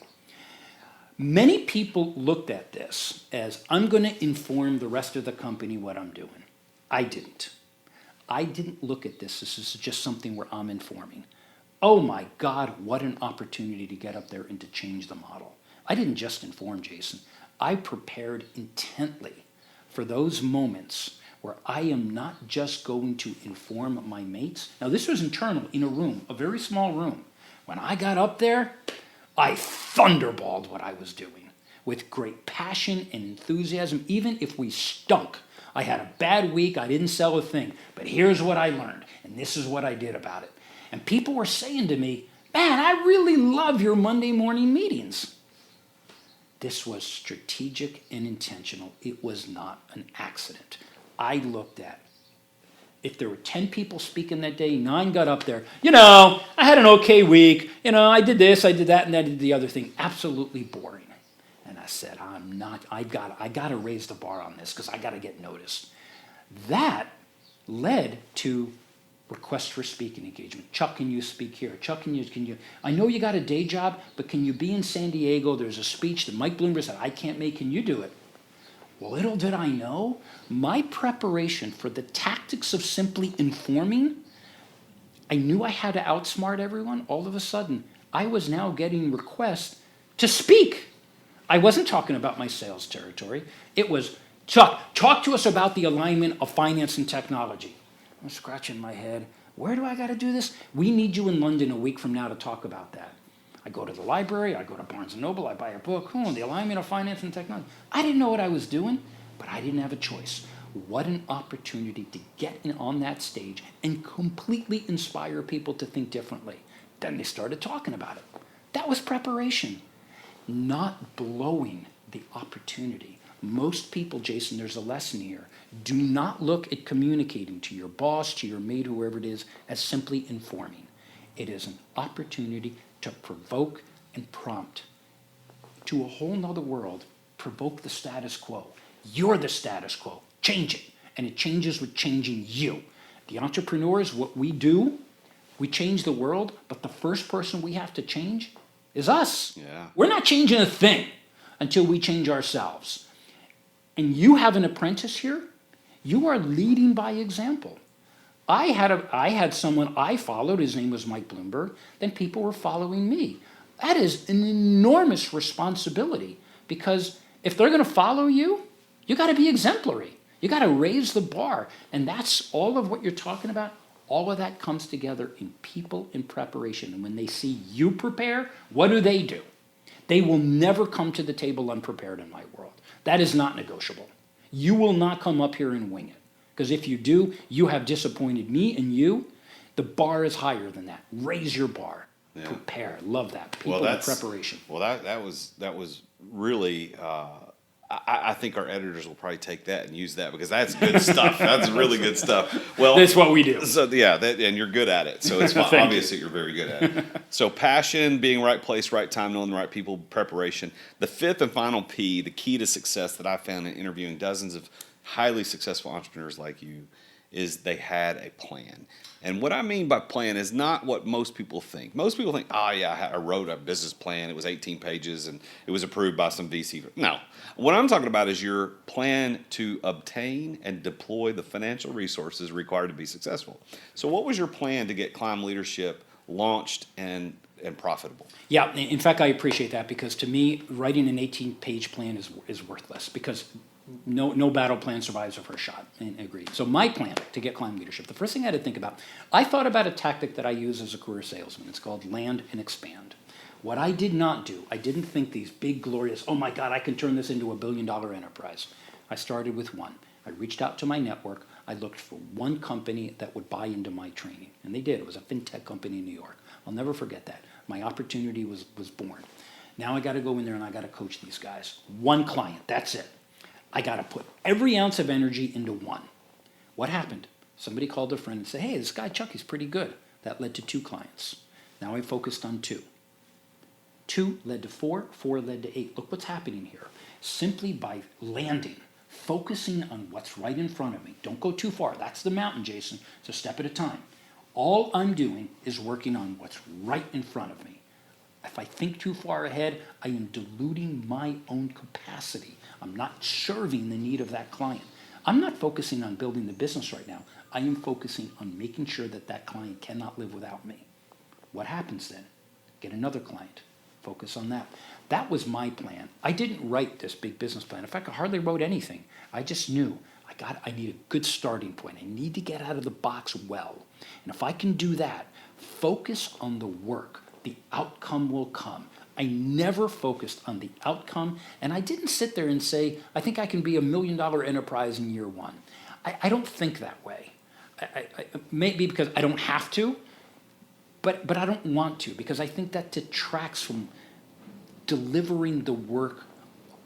Many people looked at this as, I'm going to inform the rest of the company what I'm doing. I didn't. I didn't look at this is just something where I'm informing. Oh my God, what an opportunity to get up there and to change the model. I didn't just inform, Jason. I prepared intently for those moments where I am not just going to inform my mates. Now this was internal in a room, a very small room. When I got up there, I thunderballed what I was doing with great passion and enthusiasm, even if we stunk. I had a bad week, I didn't sell a thing, but here's what I learned, and this is what I did about it. And people were saying to me, man, I really love your Monday morning meetings. This was strategic and intentional. It was not an accident. I looked at, if there were 10 people speaking that day, 9 got up there, I had an okay week, I did this, I did that, and I did the other thing. Absolutely boring. And I said, I got to raise the bar on this because I got to get noticed. That led to requests for speaking engagement. Chuck, can you speak here? Chuck, can you? I know you got a day job, but can you be in San Diego? There's a speech that Mike Bloomberg said, I can't make. Can you do it? Well, little did I know, my preparation for the tactics of simply informing, I knew I had to outsmart everyone. All of a sudden, I was now getting requests to speak. I wasn't talking about my sales territory. It was, Chuck, talk to us about the alignment of finance and technology. I'm scratching my head. Where do I got to do this? We need you in London a week from now to talk about that. I go to the library, I go to Barnes & Noble, I buy a book, the alignment of finance and technology. I didn't know what I was doing, but I didn't have a choice. What an opportunity to get in on that stage and completely inspire people to think differently. Then they started talking about it. That was preparation, not blowing the opportunity. Most people, Jason, there's a lesson here. Do not look at communicating to your boss, to your mate, whoever it is, as simply informing. It is an opportunity to provoke and prompt to a whole nother world, provoke the status quo. You're the status quo. Change it. And it changes with changing you. The entrepreneurs, what we do, we change the world, but the first person we have to change is us. Yeah. We're not changing a thing until we change ourselves. And you have an apprentice here. You are leading by example. I had someone I followed, his name was Mike Bloomberg, then people were following me. That is an enormous responsibility because if they're going to follow you, you got to be exemplary. You got to raise the bar. And that's all of what you're talking about. All of that comes together in people in preparation. And when they see you prepare, what do? They will never come to the table unprepared in my world. That is not negotiable. You will not come up here and wing it. Because if you do, you have disappointed me and you. The bar is higher than that. Raise your bar. Yeah. Prepare. Love that. People in preparation. Well, that was really. I think our editors will probably take that and use that because that's good stuff. That's really good stuff. Well, that's what we do. So yeah, and you're good at it. So it's obvious that you're very good at it. So passion, being right place, right time, knowing the right people, preparation. The fifth and final P, the key to success that I found in interviewing dozens of highly successful entrepreneurs like you, is they had a plan. And what I mean by plan is not what most people think. Most people think, oh yeah, I wrote a business plan. It was 18 pages and it was approved by some VC. No. What I'm talking about is your plan to obtain and deploy the financial resources required to be successful. So what was your plan to get Climb Leadership launched and profitable? Yeah, in fact, I appreciate that because to me, writing an 18-page plan is worthless because no battle plan survives a first shot, and agreed. So my plan to get Climb Leadership, the first thing I had to think about, I thought about a tactic that I use as a career salesman. It's called land and expand. What I did not do, I didn't think these big, glorious, oh my God, I can turn this into $1 billion enterprise. I started with one. I reached out to my network. I looked for one company that would buy into my training, and they did. It was a fintech company in New York. I'll never forget that. My opportunity was born. Now I got to go in there and I got to coach these guys. One client, that's it. I got to put every ounce of energy into one. What happened? Somebody called a friend and said, hey, this guy Chuck, he's pretty good. That led to 2 clients. Now I focused on 2. 2 led to 4, 4 led to 8. Look what's happening here. Simply by landing, focusing on what's right in front of me. Don't go too far. That's the mountain, Jason. It's a step at a time. All I'm doing is working on what's right in front of me. If I think too far ahead, I am diluting my own capacity. I'm not serving the need of that client. I'm not focusing on building the business right now. I am focusing on making sure that that client cannot live without me. What happens then? Get another client. Focus on that. That was my plan. I didn't write this big business plan. In fact, I hardly wrote anything. I just knew I need a good starting point. I need to get out of the box well. And if I can do that, focus on the work. The outcome will come. I never focused on the outcome, and I didn't sit there and say, I think I can be $1 million enterprise in year 1. I don't think that way. Maybe because I don't have to, but I don't want to, because I think that detracts from delivering the work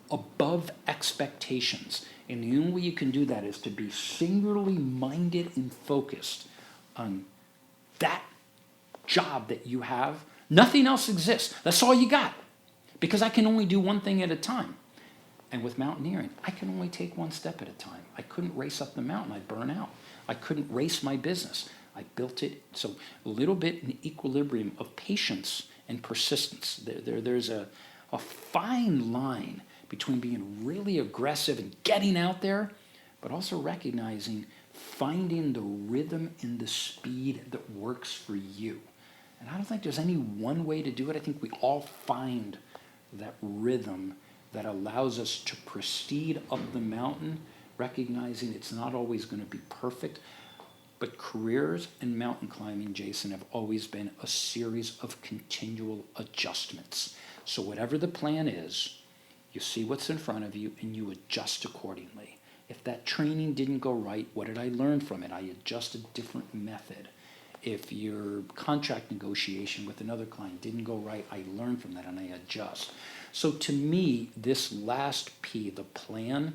above expectations. And the only way you can do that is to be singularly minded and focused on that job that you have. Nothing else exists. That's all you got. Because I can only do one thing at a time. And with mountaineering, I can only take one step at a time. I couldn't race up the mountain. I'd burn out. I couldn't race my business. I built it. So a little bit in equilibrium of patience and persistence. There's a fine line between being really aggressive and getting out there, but also recognizing, finding the rhythm and the speed that works for you. And I don't think there's any one way to do it. I think we all find that rhythm that allows us to proceed up the mountain, recognizing it's not always going to be perfect. But careers and mountain climbing, Jason, have always been a series of continual adjustments. So whatever the plan is, you see what's in front of you and you adjust accordingly. If that training didn't go right, what did I learn from it? I adjust a different method. If your contract negotiation with another client didn't go right, I learn from that and I adjust. So to me, this last P, the plan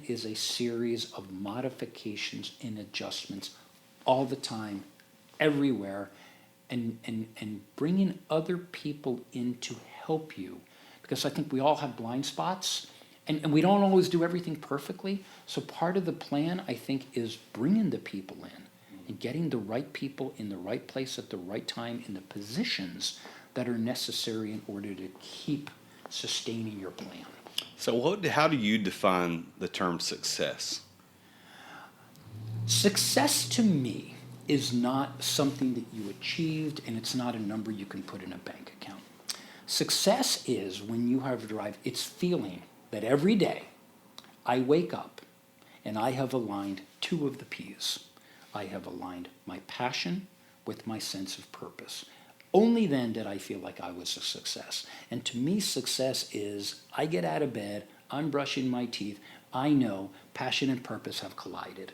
is a series of modifications and adjustments all the time, everywhere, and bringing other people in to help you. Because I think we all have blind spots, and we don't always do everything perfectly. So part of the plan, I think, is bringing the people in and getting the right people in the right place at the right time in the positions that are necessary in order to keep sustaining your plan. So how do you define the term success? Success to me is not something that you achieved, and it's not a number you can put in a bank account. Success is when you have drive, it's feeling that every day I wake up and I have aligned two of the P's. I have aligned my passion with my sense of purpose. Only then did I feel like I was a success. And to me, success is I get out of bed, I'm brushing my teeth, I know passion and purpose have collided.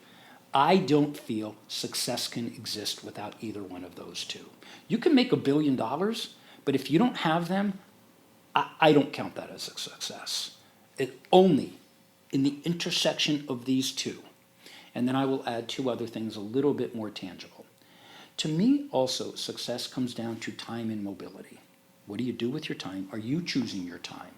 I don't feel success can exist without either one of those two. You can make $1 billion, but if you don't have them, I don't count that as a success. It only in the intersection of these two. And then I will add two other things a little bit more tangible. To me, also, success comes down to time and mobility. What do you do with your time? Are you choosing your time?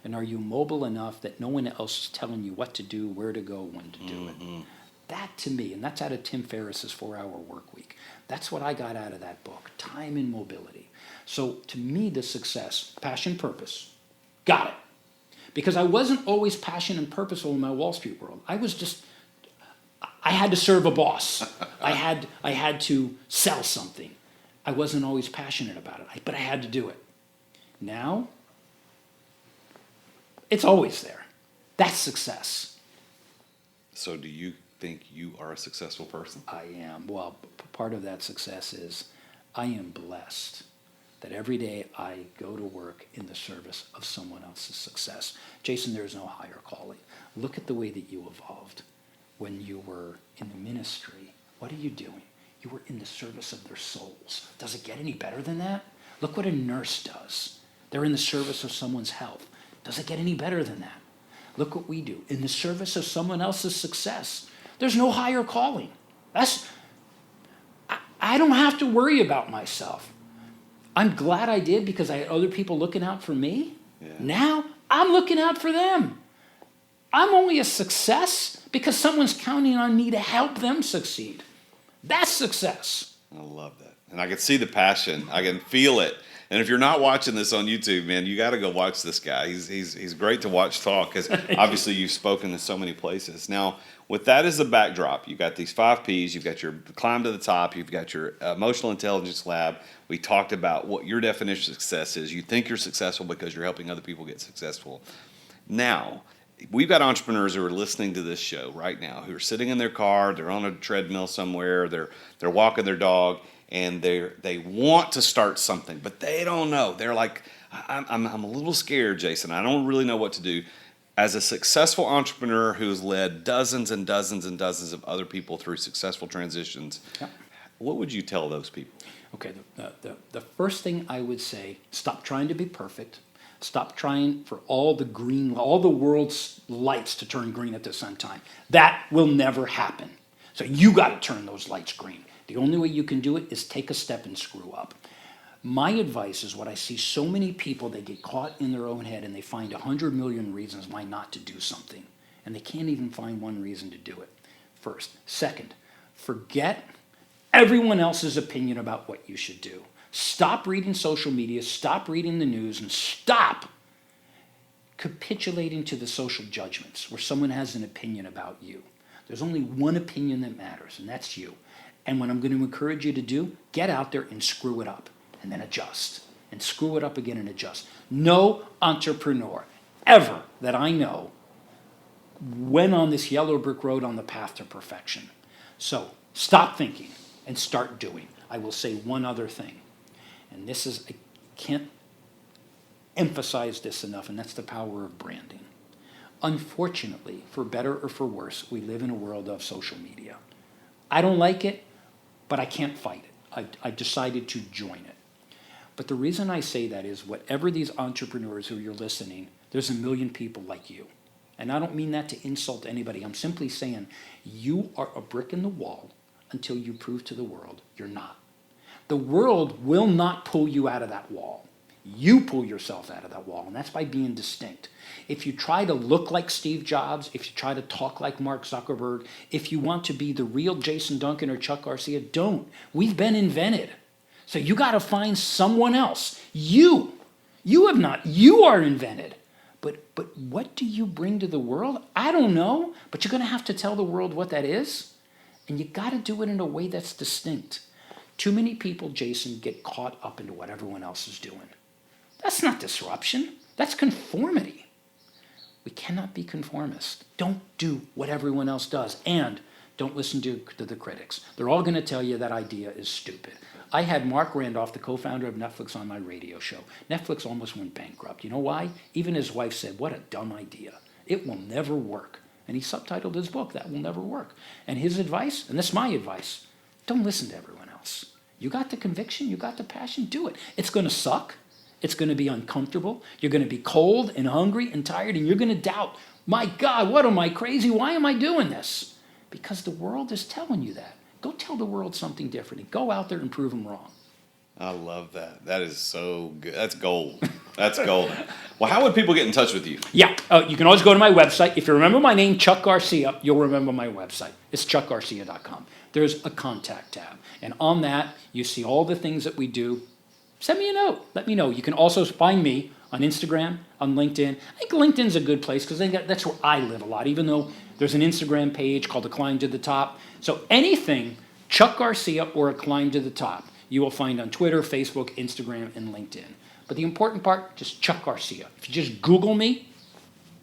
And are you mobile enough that no one else is telling you what to do, where to go, when to do it? That to me, and that's out of Tim Ferriss's 4-Hour Work Week. That's what I got out of that book, time and mobility. So to me, the success, passion, purpose, got it. Because I wasn't always passionate and purposeful in my Wall Street world. I had to serve a boss. I had to sell something. I wasn't always passionate about it, but I had to do it. Now, it's always there. That's success. So do you think you are a successful person? I am. Well, part of that success is I am blessed that every day I go to work in the service of someone else's success. Jason, there is no higher calling. Look at the way that you evolved. When you were in the ministry, what are you doing? You were in the service of their souls. Does it get any better than that? Look what a nurse does. They're in the service of someone's health. Does it get any better than that? Look what we do. In the service of someone else's success. There's no higher calling. I don't have to worry about myself. I'm glad I did because I had other people looking out for me. Yeah. Now I'm looking out for them. I'm only a success because someone's counting on me to help them succeed. That's success. I love that. And I can see the passion. I can feel it. And if you're not watching this on YouTube, man, you got to go watch this guy. He's great to watch talk because obviously you've spoken in so many places. Now, with that as the backdrop, you've got these 5 Ps. You've got your climb to the top. You've got your emotional intelligence lab. We talked about what your definition of success is. You think you're successful because you're helping other people get successful. Now, we've got entrepreneurs who are listening to this show right now who are sitting in their car, they're on a treadmill somewhere, they're walking their dog, and they want to start something, but they don't know. They're like, I'm a little scared, Jason. I don't really know what to do. As a successful entrepreneur who's led dozens and dozens and dozens of other people through successful transitions, yep. What would you tell those people? Okay, the first thing I would say, stop trying to be perfect. Stop trying for all the world's lights to turn green at the same time. That will never happen. So you got to turn those lights green. The only way you can do it is take a step and screw up. My advice is what I see so many people, they get caught in their own head and they find 100 million reasons why not to do something. And they can't even find one reason to do it. First. Second, forget everyone else's opinion about what you should do. Stop reading social media, stop reading the news, and stop capitulating to the social judgments where someone has an opinion about you. There's only one opinion that matters, and that's you. And what I'm going to encourage you to do, get out there and screw it up, and then adjust. And screw it up again and adjust. No entrepreneur ever that I know went on this yellow brick road on the path to perfection. So stop thinking and start doing. I will say one other thing, and this is, I can't emphasize this enough, and that's the power of branding. Unfortunately, for better or for worse, we live in a world of social media. I don't like it, but I can't fight it. I decided to join it. But the reason I say that is whatever these entrepreneurs who you're listening, there's a million people like you. And I don't mean that to insult anybody. I'm simply saying you are a brick in the wall until you prove to the world you're not. The world will not pull you out of that wall. You pull yourself out of that wall, and that's by being distinct. If you try to look like Steve Jobs, if you try to talk like Mark Zuckerberg, if you want to be the real Jason Duncan or Chuck Garcia, don't. We've been invented. So you got to find someone else. You have not. You are invented. But what do you bring to the world? I don't know, but you're going to have to tell the world what that is. And you got to do it in a way that's distinct. Too many people, Jason, get caught up into what everyone else is doing. That's not disruption. That's conformity. We cannot be conformist. Don't do what everyone else does. And don't listen to the critics. They're all going to tell you that idea is stupid. I had Mark Randolph, the co-founder of Netflix, on my radio show. Netflix almost went bankrupt. You know why? Even his wife said, what a dumb idea. It will never work. And he subtitled his book, That Will Never Work. And his advice, and this is my advice, don't listen to everyone else. You got the conviction, you got the passion, do it. It's going to suck. It's going to be uncomfortable. You're going to be cold and hungry and tired, and you're going to doubt, my God, what am I crazy? Why am I doing this? Because the world is telling you that. Go tell the world something different and go out there and prove them wrong. I love that. That is so good. That's gold. That's gold. Well, how would people get in touch with you? Yeah, you can always go to my website. If you remember my name, Chuck Garcia, you'll remember my website. It's chuckgarcia.com. There's a contact tab. And on that, you see all the things that we do. Send me a note. Let me know. You can also find me on Instagram, on LinkedIn. I think LinkedIn's a good place because that's where I live a lot, even though there's an Instagram page called A Climb to the Top. So anything Chuck Garcia or A Climb to the Top, you will find on Twitter, Facebook, Instagram, and LinkedIn. But the important part, just Chuck Garcia. If you just Google me,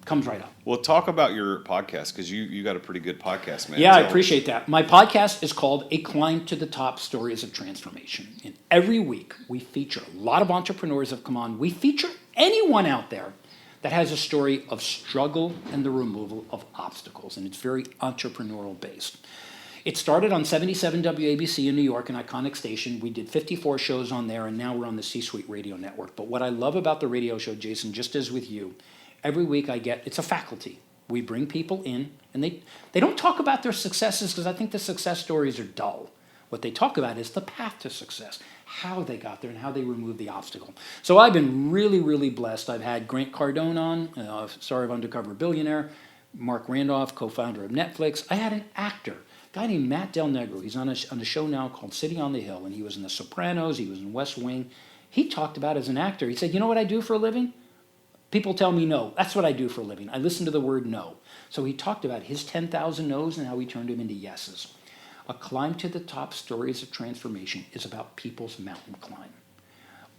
it comes right up. Well, talk about your podcast because you got a pretty good podcast, man. Yeah, I appreciate that. My podcast is called A Climb to the Top, Stories of Transformation. And every week we feature a lot of entrepreneurs have come on. We feature anyone out there that has a story of struggle and the removal of obstacles. And it's very entrepreneurial based. It started on 77 WABC in New York, an iconic station. We did 54 shows on there, and now we're on the C-Suite Radio Network. But what I love about the radio show, Jason, just as with you, every week it's a faculty. We bring people in, and they don't talk about their successes because I think the success stories are dull. What they talk about is the path to success, how they got there and how they removed the obstacle. So I've been really, really blessed. I've had Grant Cardone on, star of Undercover Billionaire, Mark Randolph, co-founder of Netflix. I had an actor, a guy named Matt Del Negro. He's on a show now called City on the Hill, and he was in The Sopranos, he was in West Wing. He talked about as an actor, he said, you know what I do for a living? People tell me no. That's what I do for a living. I listen to the word no. So he talked about his 10,000 no's and how he turned them into yeses. A Climb to the Top, Stories of Transformation is about people's mountain climb.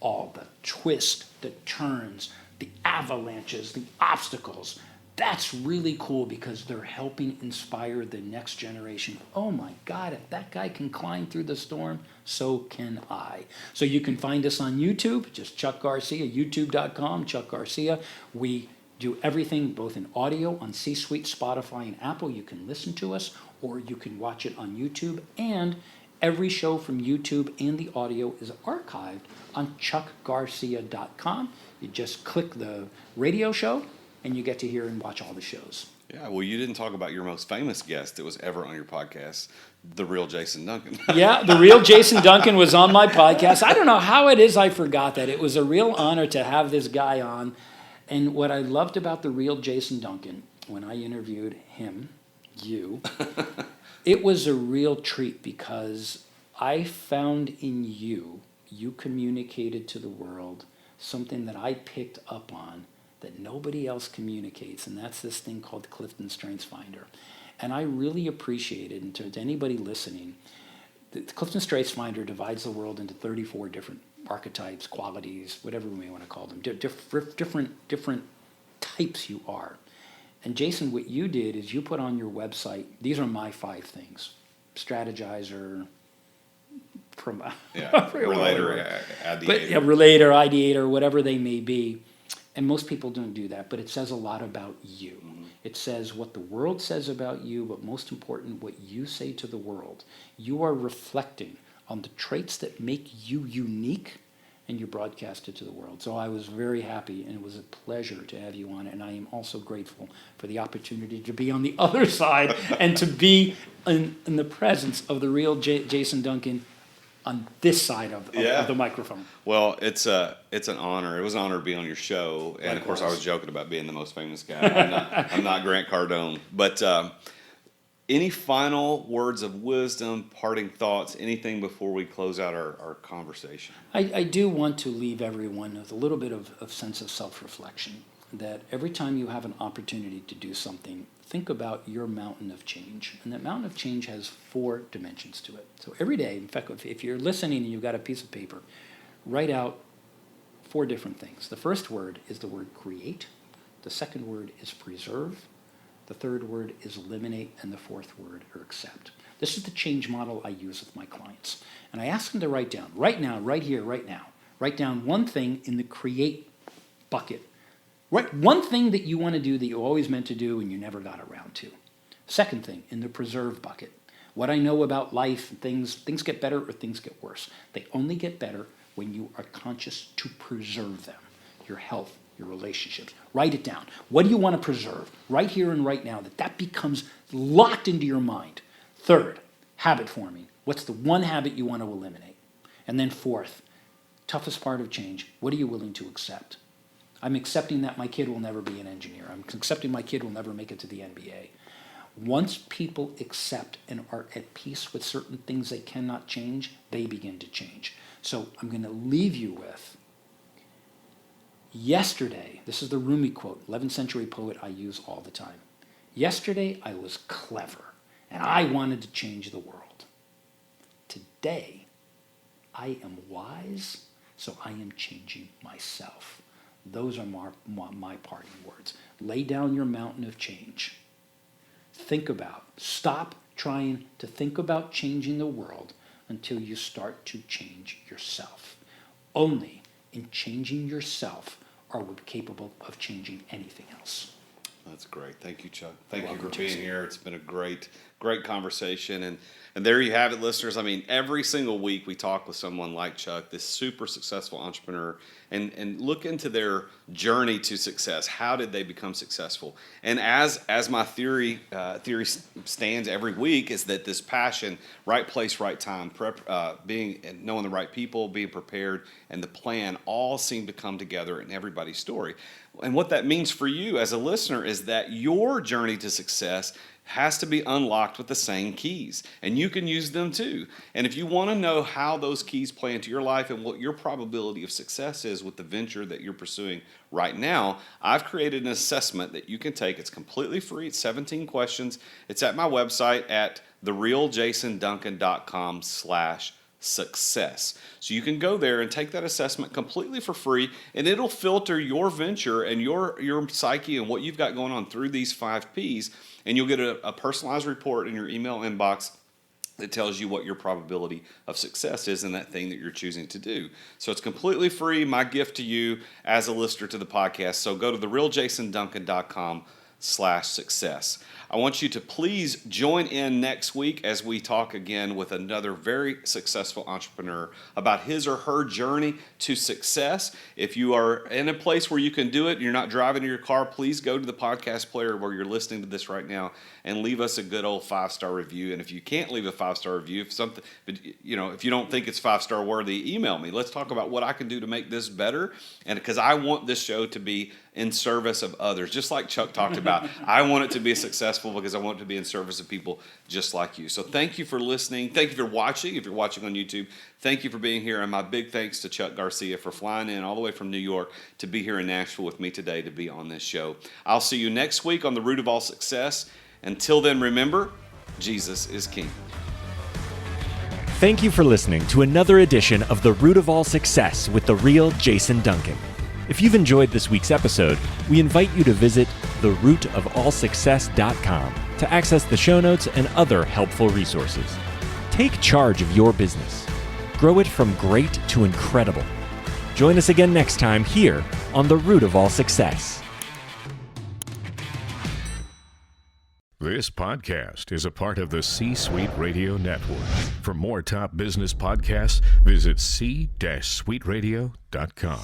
All the twists, the turns, the avalanches, the obstacles. That's really cool because they're helping inspire the next generation. Oh my God, if that guy can climb through the storm, so can I. So you can find us on YouTube, just Chuck Garcia, youtube.com, Chuck Garcia. We do everything both in audio on C-Suite, Spotify, and Apple. You can listen to us or you can watch it on YouTube. And every show from YouTube and the audio is archived on chuckgarcia.com. You just click the radio show and you get to hear and watch all the shows. Yeah, well, you didn't talk about your most famous guest that was ever on your podcast, the real Jason Duncan. Yeah, the real Jason Duncan was on my podcast. I don't know how it is I forgot that. It was a real honor to have this guy on. And what I loved about the real Jason Duncan, when I interviewed him, it was a real treat because I found in you communicated to the world something that I picked up on that nobody else communicates, and that's this thing called Clifton Strengths Finder. And I really appreciate it, and to anybody listening, the Clifton Strengths Finder divides the world into 34 different archetypes, qualities, whatever we may want to call them, different types you are. And Jason, what you did is you put on your website, these are my 5 things: strategizer, relator, ideator. But, relator, ideator, whatever they may be. And most people don't do that, but it says a lot about you. Mm-hmm. It says what the world says about you, but most important, what you say to the world. You are reflecting on the traits that make you unique, and you broadcast it to the world. So I was very happy, and it was a pleasure to have you on, and I am also grateful for the opportunity to be on the other side and to be in the presence of the real Jason Duncan on this side of the microphone. Well, it's an honor. It was an honor to be on your show, and Likewise. Of course, I was joking about being the most famous guy. I'm not Grant Cardone, but any final words of wisdom, parting thoughts, anything before we close out our conversation? I do want to leave everyone with a little bit of sense of self-reflection, that every time you have an opportunity to do something, think about your mountain of change. And that mountain of change has 4 dimensions to it. So every day, in fact, if you're listening and you've got a piece of paper, write out 4 different things. The first word is the word create. The second word is preserve. The third word is eliminate. And the fourth word are accept. This is the change model I use with my clients. And I ask them to write down, right now, right here, right now, write down one thing in the create bucket. Right, one thing that you want to do that you always meant to do and you never got around to. Second thing, in the preserve bucket. What I know about life, things get better or things get worse. They only get better when you are conscious to preserve them. Your health, your relationships. Write it down. What do you want to preserve? Right here and right now, that becomes locked into your mind. Third, habit forming. What's the one habit you want to eliminate? And then fourth, toughest part of change, what are you willing to accept? I'm accepting that my kid will never be an engineer. I'm accepting my kid will never make it to the NBA. Once people accept and are at peace with certain things they cannot change, they begin to change. So I'm going to leave you with, yesterday, this is the Rumi quote, 11th century poet I use all the time. Yesterday I was clever and I wanted to change the world. Today I am wise, so I am changing myself. Those are my parting words. Lay down your mountain of change. Stop trying to think about changing the world until you start to change yourself. Only in changing yourself are we capable of changing anything else. That's great. Thank you, Chuck. Thank you for Jason. being here. It's been a great conversation. And there you have it, listeners. I mean, every single week we talk with someone like Chuck, this super successful entrepreneur, and look into their journey to success. How did they become successful? And as my theory stands every week, is that this passion, right place, right time, knowing the right people, being prepared, and the plan all seem to come together in everybody's story. And what that means for you as a listener is that your journey to success has to be unlocked with the same keys, and you can use them too. And if you want to know how those keys play into your life and what your probability of success is with the venture that you're pursuing right now, I've created an assessment that you can take. It's completely free. It's 17 questions. It's at my website at therealjasonduncan.com/success. So you can go there and take that assessment completely for free, and it'll filter your venture and your psyche and what you've got going on through these 5 Ps, and you'll get a personalized report in your email inbox that tells you what your probability of success is in that thing that you're choosing to do. So it's completely free, my gift to you as a listener to the podcast. So go to therealjasonduncan.com/success. I want you to please join in next week as we talk again with another very successful entrepreneur about his or her journey to success. If you are in a place where you can do it, and you're not driving in your car, please go to the podcast player where you're listening to this right now and leave us a good old 5-star review. And if you can't leave a 5-star review, if you don't think it's 5-star worthy, email me. Let's talk about what I can do to make this better. And because I want this show to be in service of others, just like Chuck talked about. I want it to be successful because I want it to be in service of people just like you. So thank you for listening. Thank you for watching. If you're watching on YouTube, thank you for being here. And my big thanks to Chuck Garcia for flying in all the way from New York to be here in Nashville with me today to be on this show. I'll see you next week on The Root of All Success. Until then, remember, Jesus is King. Thank you for listening to another edition of The Root of All Success with the real Jason Duncan. If you've enjoyed this week's episode, we invite you to visit therootofallsuccess.com to access the show notes and other helpful resources. Take charge of your business. Grow it from great to incredible. Join us again next time here on The Root of All Success. This podcast is a part of the C-Suite Radio Network. For more top business podcasts, visit c-suiteradio.com.